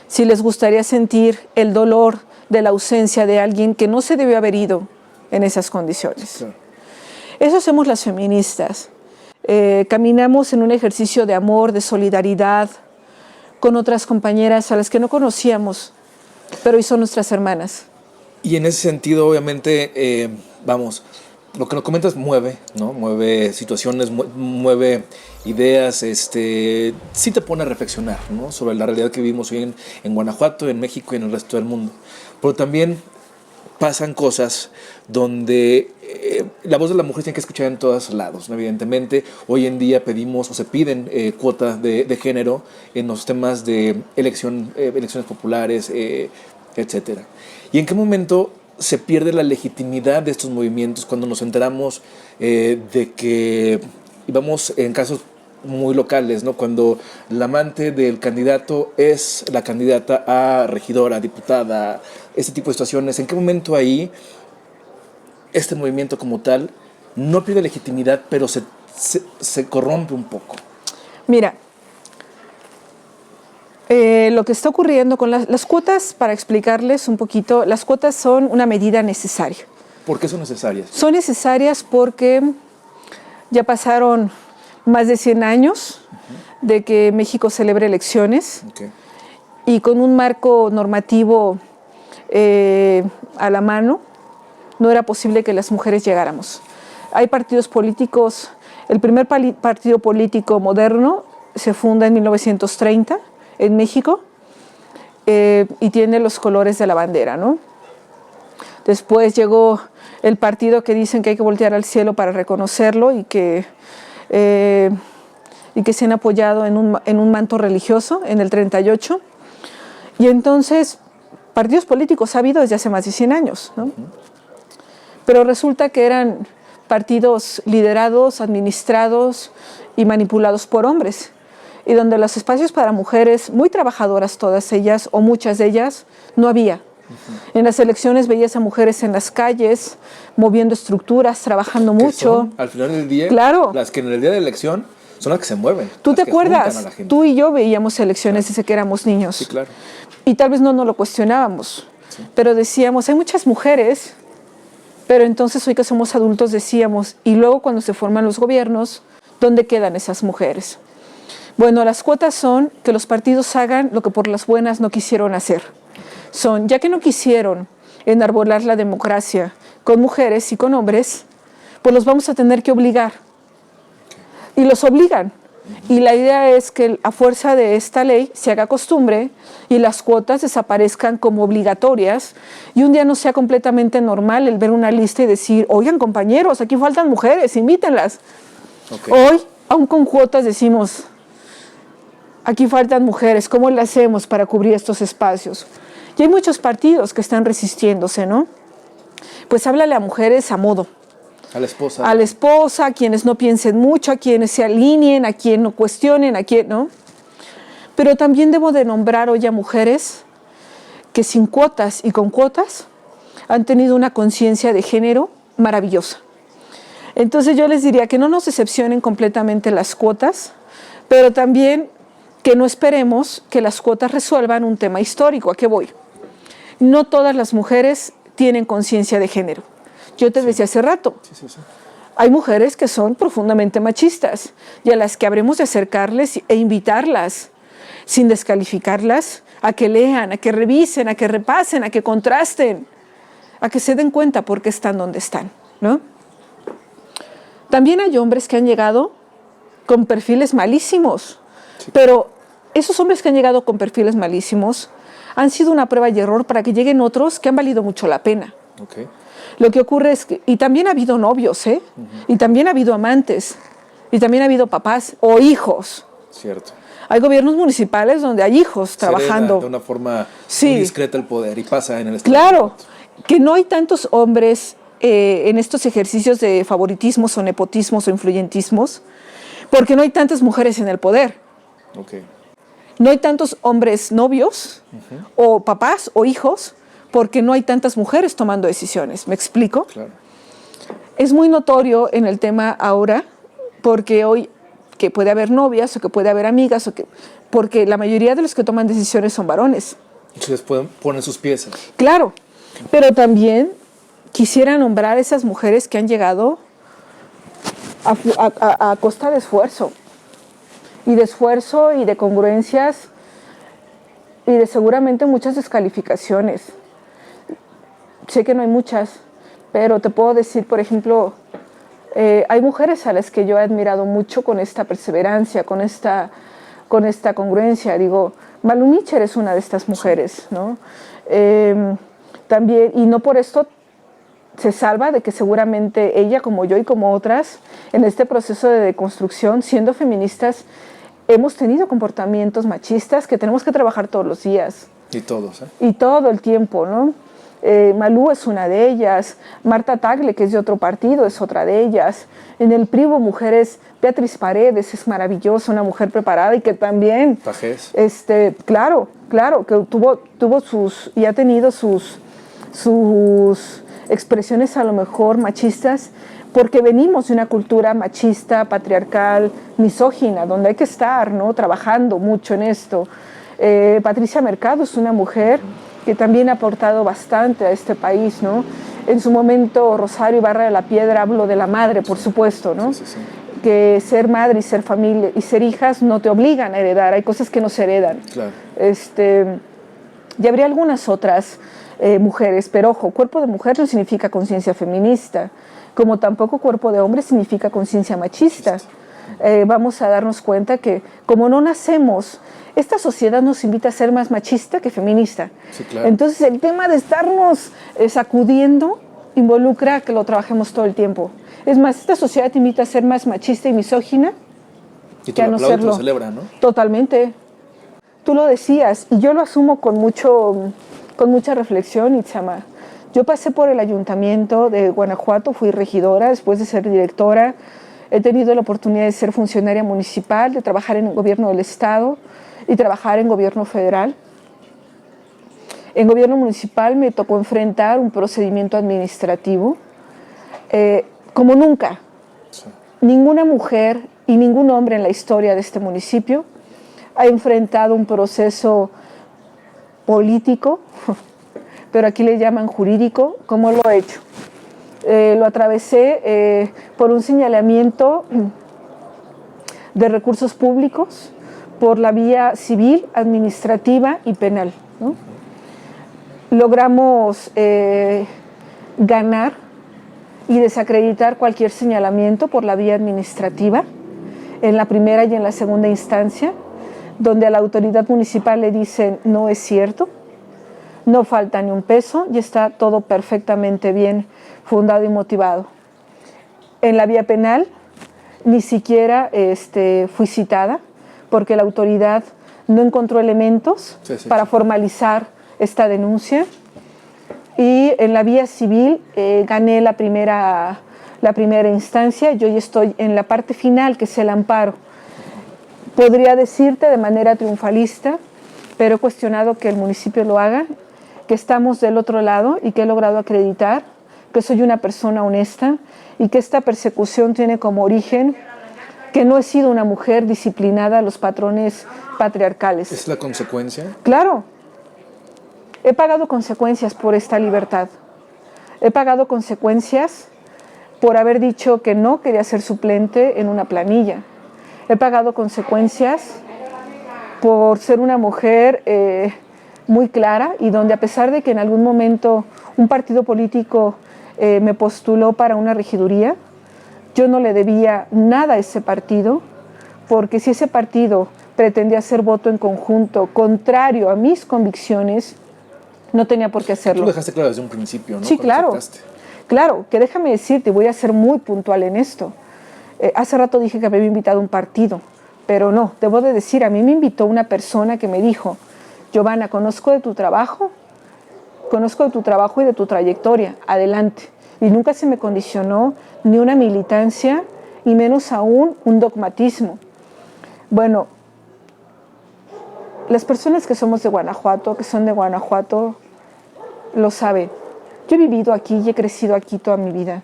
si les gustaría sentir el dolor de la ausencia de alguien que no se debió haber ido en esas condiciones. Sí. Eso hacemos las feministas. Caminamos en un ejercicio de amor, de solidaridad, con otras compañeras a las que no conocíamos, pero hoy son nuestras hermanas. Y en ese sentido, obviamente, lo que nos comentas mueve, ¿no? Mueve situaciones, mueve ideas, sí te pone a reflexionar, ¿no? Sobre la realidad que vivimos hoy en Guanajuato, en México y en el resto del mundo. Pero también pasan cosas donde la voz de la mujer tiene que escuchar en todos lados, ¿no? Evidentemente, hoy en día pedimos o se piden cuotas de género en los temas de elecciones populares, etcétera. ¿Y en qué momento se pierde la legitimidad de estos movimientos cuando nos enteramos de que, y vamos en casos muy locales, ¿no? Cuando la amante del candidato es la candidata a regidora, diputada, este tipo de situaciones? ¿En qué momento ahí este movimiento como tal no pierde legitimidad, pero se corrompe un poco? Mira, lo que está ocurriendo con las cuotas, para explicarles un poquito, las cuotas son una medida necesaria. ¿Por qué son necesarias? Son necesarias porque ya pasaron más de 100 años de que México celebre elecciones, y con un marco normativo a la mano, no era posible que las mujeres llegáramos. Hay partidos políticos, el primer partido político moderno se funda en 1930 en México, y tiene los colores de la bandera, ¿no? Después llegó el partido que dicen que hay que voltear al cielo para reconocerlo y que se han apoyado en un manto religioso en el 38. Y entonces, partidos políticos ha habido desde hace más de 100 años, ¿no? Pero resulta que eran partidos liderados, administrados y manipulados por hombres, y donde los espacios para mujeres, muy trabajadoras todas ellas, o muchas de ellas, no había. En las elecciones veías a mujeres en las calles, moviendo estructuras, trabajando Que mucho. son, al final del día, Claro. las que en el día de la elección son las que se mueven. ¿Tú las te que juntan acuerdas? a la gente. Tú y yo veíamos elecciones desde que éramos niños. Sí, claro. Y tal vez no nos lo cuestionábamos, pero decíamos, hay muchas mujeres, pero entonces hoy que somos adultos decíamos, y luego cuando se forman los gobiernos, ¿dónde quedan esas mujeres? Bueno, las cuotas son que los partidos hagan lo que por las buenas no quisieron hacer. Son, ya que no quisieron enarbolar la democracia con mujeres y con hombres, pues los vamos a tener que obligar. Y los obligan. Y la idea es que a fuerza de esta ley se haga costumbre y las cuotas desaparezcan como obligatorias y un día no sea completamente normal el ver una lista y decir, oigan compañeros, aquí faltan mujeres, invítenlas. Hoy, aún con cuotas decimos, aquí faltan mujeres, ¿cómo le hacemos para cubrir estos espacios? Y hay muchos partidos que están resistiéndose, ¿no? Pues háblale a mujeres a modo. A la esposa. A la esposa, a quienes no piensen mucho, a quienes se alineen, a quienes no cuestionen, a quien, ¿no? Pero también debo de nombrar hoy a mujeres que sin cuotas y con cuotas han tenido una conciencia de género maravillosa. Entonces yo les diría que no nos decepcionen completamente las cuotas, pero también que no esperemos que las cuotas resuelvan un tema histórico. ¿A qué voy? No todas las mujeres tienen conciencia de género. Yo te decía hace rato, hay mujeres que son profundamente machistas y a las que habremos de acercarles e invitarlas, sin descalificarlas, a que lean, a que revisen, a que repasen, a que contrasten, a que se den cuenta por qué están donde están, ¿no? También hay hombres que han llegado con perfiles malísimos, pero esos hombres que han llegado con perfiles malísimos han sido una prueba y error para que lleguen otros que han valido mucho la pena. Okay. Lo que ocurre es que, y también ha habido novios, y también ha habido amantes, y también ha habido papás o hijos. Cierto. Hay gobiernos municipales donde hay hijos trabajando. De una forma muy discreta el poder y pasa en el estado. Claro, que no hay tantos hombres en estos ejercicios de favoritismos o nepotismos o influyentismos, porque no hay tantas mujeres en el poder. Okay. No hay tantos hombres novios o papás o hijos, porque no hay tantas mujeres tomando decisiones. ¿Me explico? Claro. Es muy notorio en el tema ahora, porque hoy que puede haber novias o que puede haber amigas, porque la mayoría de los que toman decisiones son varones. Entonces ponen sus piezas. Claro, pero también quisiera nombrar a esas mujeres que han llegado a costa de esfuerzo, y de congruencias, y de seguramente muchas descalificaciones. Sé que no hay muchas, pero te puedo decir, por ejemplo, hay mujeres a las que yo he admirado mucho con esta perseverancia, con esta congruencia. Digo, Malu Mitchell es una de estas mujeres, ¿no? También, y no por esto se salva de que seguramente ella, como yo y como otras, en este proceso de deconstrucción, siendo feministas, hemos tenido comportamientos machistas que tenemos que trabajar todos los días. Y todos, ¿eh? Y todo el tiempo, ¿no? Malú es una de ellas, Marta Tagle, que es de otro partido, es otra de ellas. En el PRI hubo mujeres, Beatriz Paredes es maravillosa, una mujer preparada y que también, Pajés. claro, que tuvo sus, y ha tenido sus expresiones a lo mejor machistas, porque venimos de una cultura machista, patriarcal, misógina, donde hay que estar, ¿no? Trabajando mucho en esto. Patricia Mercado es una mujer que también ha aportado bastante a este país, ¿no? En su momento, Rosario Ibarra de la Piedra habló de la madre, por supuesto, ¿no? Sí. Que ser madre y ser familia y ser hijas no te obligan a heredar, hay cosas que no se heredan. Claro. Y habría algunas otras mujeres, pero ojo, cuerpo de mujer no significa conciencia feminista, como tampoco cuerpo de hombre significa conciencia machista. Vamos a darnos cuenta que como no nacemos, esta sociedad nos invita a ser más machista que feminista. Sí, claro. Entonces el tema de estarnos sacudiendo involucra que lo trabajemos todo el tiempo. Es más, esta sociedad te invita a ser más machista y misógina y que a no serlo. Lo celebra, ¿no? Totalmente. Tú lo decías y yo lo asumo con mucha reflexión, Itzama. Yo pasé por el ayuntamiento de Guanajuato, fui regidora después de ser directora. He tenido la oportunidad de ser funcionaria municipal, de trabajar en el gobierno del estado y trabajar en gobierno federal. En gobierno municipal me tocó enfrentar un procedimiento administrativo como nunca. Sí. Ninguna mujer y ningún hombre en la historia de este municipio ha enfrentado un proceso político, pero aquí le llaman jurídico, como lo he hecho. Lo atravesé por un señalamiento de recursos públicos por la vía civil, administrativa y penal, ¿no? Logramos ganar y desacreditar cualquier señalamiento por la vía administrativa en la primera y en la segunda instancia, donde a la autoridad municipal le dicen no es cierto, no falta ni un peso y está todo perfectamente bien fundado y motivado. En la vía penal ni siquiera fui citada porque la autoridad no encontró elementos para formalizar esta denuncia. Y en la vía civil gané la primera instancia. Yo ya estoy en la parte final, que es el amparo. Podría decirte de manera triunfalista, pero he cuestionado que el municipio lo haga, que estamos del otro lado y que he logrado acreditar que soy una persona honesta y que esta persecución tiene como origen que no he sido una mujer disciplinada a los patrones patriarcales. ¿Es la consecuencia? Claro. He pagado consecuencias por esta libertad. He pagado consecuencias por haber dicho que no quería ser suplente en una planilla. He pagado consecuencias por ser una mujer muy clara y donde a pesar de que en algún momento un partido político me postuló para una regiduría, yo no le debía nada a ese partido, porque si ese partido pretendía hacer voto en conjunto contrario a mis convicciones, no tenía por qué hacerlo. Tú lo dejaste claro desde un principio, ¿no? Sí, claro. Claro, que déjame decirte, voy a ser muy puntual en esto. Hace rato dije que me había invitado a un partido, pero no, debo de decir, a mí me invitó una persona que me dijo, Giovanna, conozco de tu trabajo y de tu trayectoria, adelante. Y nunca se me condicionó ni una militancia, y menos aún un dogmatismo. Bueno, las personas que somos de Guanajuato, que son de Guanajuato, lo saben. Yo he vivido aquí y he crecido aquí toda mi vida.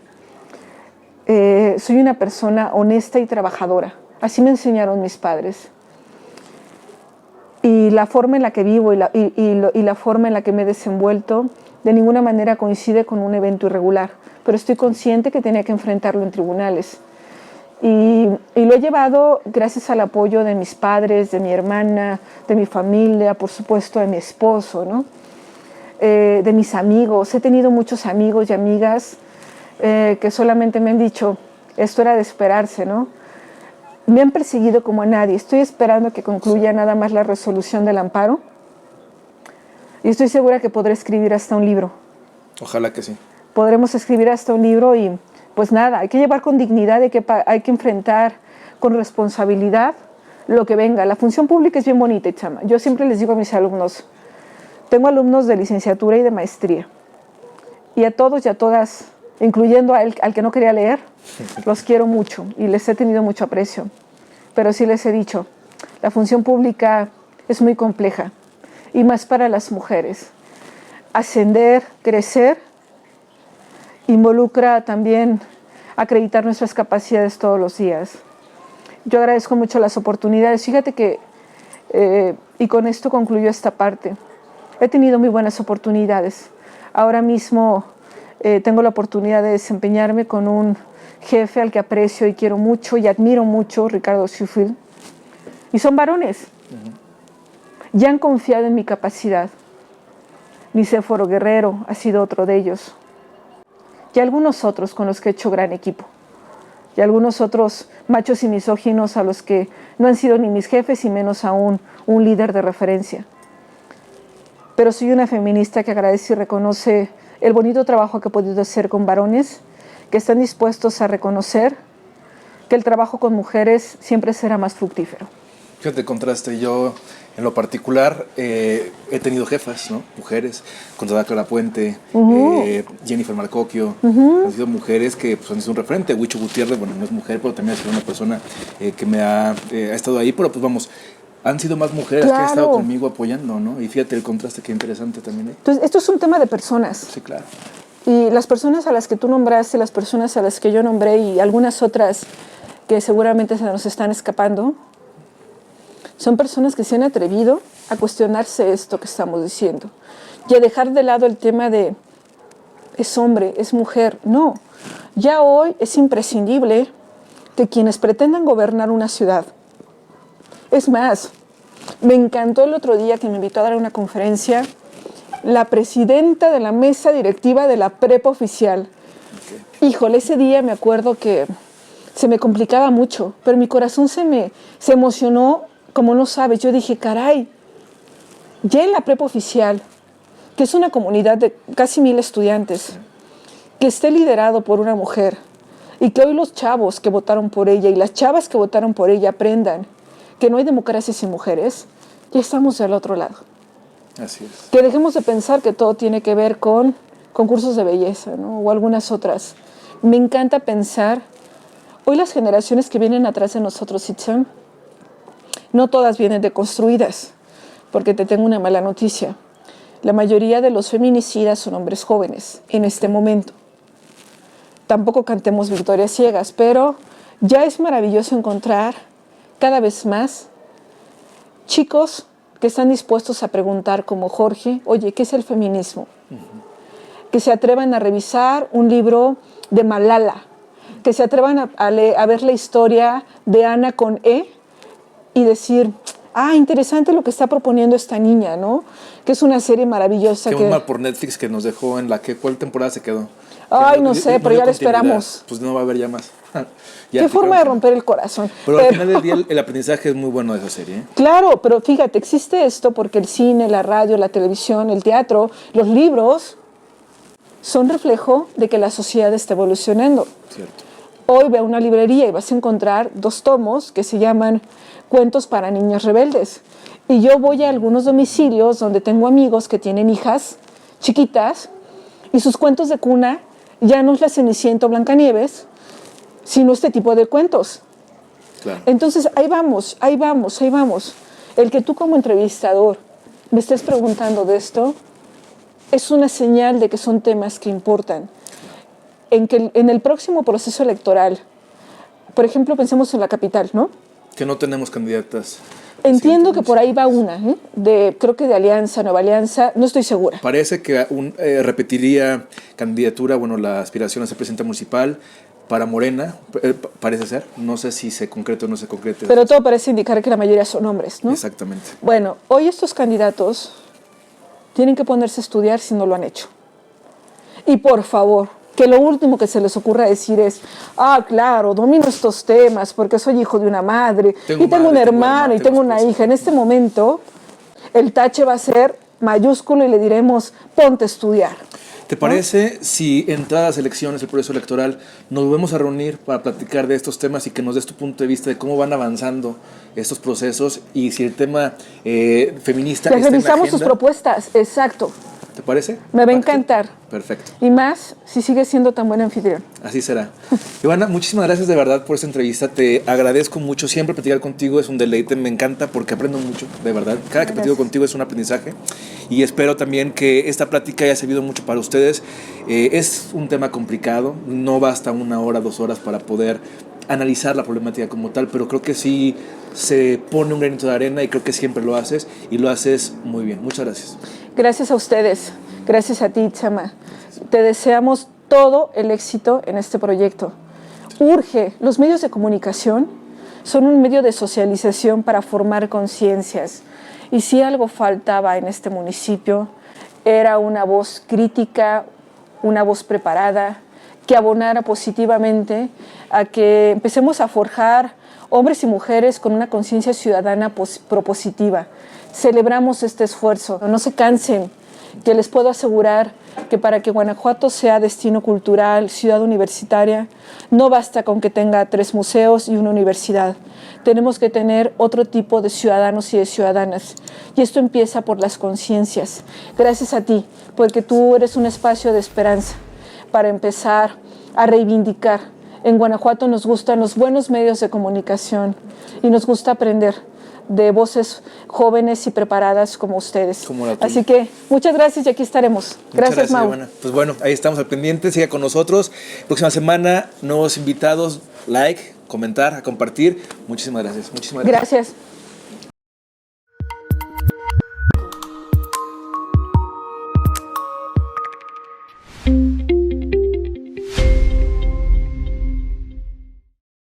Soy una persona honesta y trabajadora. Así me enseñaron mis padres. Y la forma en la que vivo y la forma en la que me he desenvuelto de ninguna manera coincide con un evento irregular. Pero estoy consciente que tenía que enfrentarlo en tribunales. Y lo he llevado gracias al apoyo de mis padres, de mi hermana, de mi familia, por supuesto de mi esposo, ¿no? De mis amigos. He tenido muchos amigos y amigas que solamente me han dicho, esto era de esperarse, ¿no? Me han perseguido como a nadie. Estoy esperando que concluya nada más la resolución del amparo. Y estoy segura que podré escribir hasta un libro. Ojalá que sí. Podremos escribir hasta un libro y pues nada, hay que llevar con dignidad, hay que enfrentar con responsabilidad lo que venga. La función pública es bien bonita, chama. Yo siempre les digo a mis alumnos, tengo alumnos de licenciatura y de maestría. Y a todos y a todas, incluyendo al que no quería leer, los quiero mucho y les he tenido mucho aprecio. Pero sí les he dicho, la función pública es muy compleja y más para las mujeres. Ascender, crecer, involucra también acreditar nuestras capacidades todos los días. Yo agradezco mucho las oportunidades. Fíjate que, y con esto concluyo esta parte, he tenido muy buenas oportunidades. Ahora mismo tengo la oportunidad de desempeñarme con un jefe al que aprecio y quiero mucho y admiro mucho, Ricardo Sheffield. Y son varones. Ya han confiado en mi capacidad. Nicéforo Guerrero ha sido otro de ellos. Y algunos otros con los que he hecho gran equipo. Y algunos otros machos y misóginos a los que no han sido ni mis jefes y menos aún un líder de referencia. Pero soy una feminista que agradece y reconoce el bonito trabajo que he podido hacer con varones que están dispuestos a reconocer que el trabajo con mujeres siempre será más fructífero. Fíjate, contraste, yo en lo particular he tenido jefas, ¿no? Mujeres, Consuela Clara Puente, Jennifer Marcocchio, han sido mujeres que pues, han sido un referente. Huicho Gutiérrez, bueno, no es mujer, pero también ha sido una persona que me ha estado ahí, pero pues vamos, han sido más mujeres que han estado conmigo apoyando, ¿no? Y fíjate el contraste, qué interesante también. Entonces, esto es un tema de personas. Sí, claro. Y las personas a las que tú nombraste, las personas a las que yo nombré y algunas otras que seguramente se nos están escapando, son personas que se han atrevido a cuestionarse esto que estamos diciendo y a dejar de lado el tema de es hombre, es mujer. No, ya hoy es imprescindible que quienes pretendan gobernar una ciudad. Es más, me encantó el otro día que me invitó a dar una conferencia la presidenta de la mesa directiva de la prepa oficial. Híjole, ese día me acuerdo que se me complicaba mucho, pero mi corazón se emocionó como no sabes. Yo dije, caray, ya en la prepa oficial, que es una comunidad de casi 1000 estudiantes, que esté liderado por una mujer y que hoy los chavos que votaron por ella y las chavas que votaron por ella aprendan que no hay democracia sin mujeres, ya estamos del otro lado. Así es. Que dejemos de pensar que todo tiene que ver con concursos de belleza, ¿no? O algunas otras. Me encanta pensar, hoy las generaciones que vienen atrás de nosotros, Itzan, no todas vienen deconstruidas, porque te tengo una mala noticia. La mayoría de los feminicidas son hombres jóvenes en este momento. Tampoco cantemos victorias ciegas, pero ya es maravilloso encontrar cada vez más chicos que están dispuestos a preguntar como Jorge, oye, ¿qué es el feminismo? Que se atrevan a revisar un libro de Malala, que se atrevan a ver la historia de Ana con E y decir, interesante lo que está proponiendo esta niña, ¿no? Que es una serie maravillosa. Qué mal por Netflix que nos dejó en la que, ¿cuál temporada se quedó? Ay, no sé, pero ya la esperamos. Pues no va a haber ya más. Qué forma de romper el corazón. Pero al final del día el aprendizaje es muy bueno de esa serie, ¿eh? Claro, pero fíjate, existe esto porque el cine, la radio, la televisión, el teatro, los libros son reflejo de que la sociedad está evolucionando. Cierto. Hoy ve a una librería y vas a encontrar 2 tomos que se llaman Cuentos para niñas rebeldes. Y yo voy a algunos domicilios donde tengo amigos que tienen hijas chiquitas y sus cuentos de cuna ya no es la Cenicienta o Blancanieves, sino este tipo de cuentos. Claro. Entonces, ahí vamos. El que tú como entrevistador me estés preguntando de esto es una señal de que son temas que importan. En el próximo proceso electoral, por ejemplo, pensemos en la capital, ¿no? Que no tenemos candidatas. Entiendo que por ahí va una, creo que de Alianza, Nueva Alianza, no estoy segura. Parece que repetiría candidatura, la aspiración a ser presidenta municipal para Morena, parece ser. No sé si se concreta o no se concreta. Pero todo parece indicar que la mayoría son hombres, ¿no? Exactamente. Bueno, hoy estos candidatos tienen que ponerse a estudiar si no lo han hecho. Y por favor, que lo último que se les ocurra decir es, claro, domino estos temas porque soy hijo de una madre, tengo un hermano y tengo una hija. En este momento, el tache va a ser mayúsculo y le diremos, ponte a estudiar. ¿Te parece si entradas elecciones, el proceso electoral, nos volvemos a reunir para platicar de estos temas y que nos des tu punto de vista de cómo van avanzando estos procesos y si el tema feminista está en la revisamos agenda? sus propuestas, exacto. ¿Te parece? Me va a encantar. Perfecto. Y más si sigues siendo tan buen anfitrión. Así será. Ivana, muchísimas gracias de verdad por esta entrevista. Te agradezco mucho. Siempre platicar contigo es un deleite. Me encanta porque aprendo mucho, de verdad. Cada que platico contigo es un aprendizaje. Y espero también que esta plática haya servido mucho para ustedes. Es un tema complicado. No basta 1 hora, 2 horas para poder analizar la problemática como tal, pero creo que sí se pone un granito de arena y creo que siempre lo haces y lo haces muy bien. Muchas gracias. Gracias a ustedes, gracias a ti, Chama. Te deseamos todo el éxito en este proyecto. Urge, los medios de comunicación son un medio de socialización para formar conciencias. Y si algo faltaba en este municipio, era una voz crítica, una voz preparada, que abonara positivamente a que empecemos a forjar hombres y mujeres con una conciencia ciudadana propositiva. Celebramos este esfuerzo. No se cansen, que les puedo asegurar que para que Guanajuato sea destino cultural, ciudad universitaria, no basta con que tenga 3 museos y una universidad. Tenemos que tener otro tipo de ciudadanos y de ciudadanas. Y esto empieza por las conciencias. Gracias a ti, porque tú eres un espacio de esperanza para empezar a reivindicar. En Guanajuato nos gustan los buenos medios de comunicación y nos gusta aprender de voces jóvenes y preparadas como ustedes. Como la tuya. Así que muchas gracias y aquí estaremos. Gracias, Mau. Giovanna. Pues bueno, ahí estamos al pendiente, siga con nosotros. Próxima semana, nuevos invitados, like, comentar, a compartir. Muchísimas gracias. Muchísimas gracias. Gracias.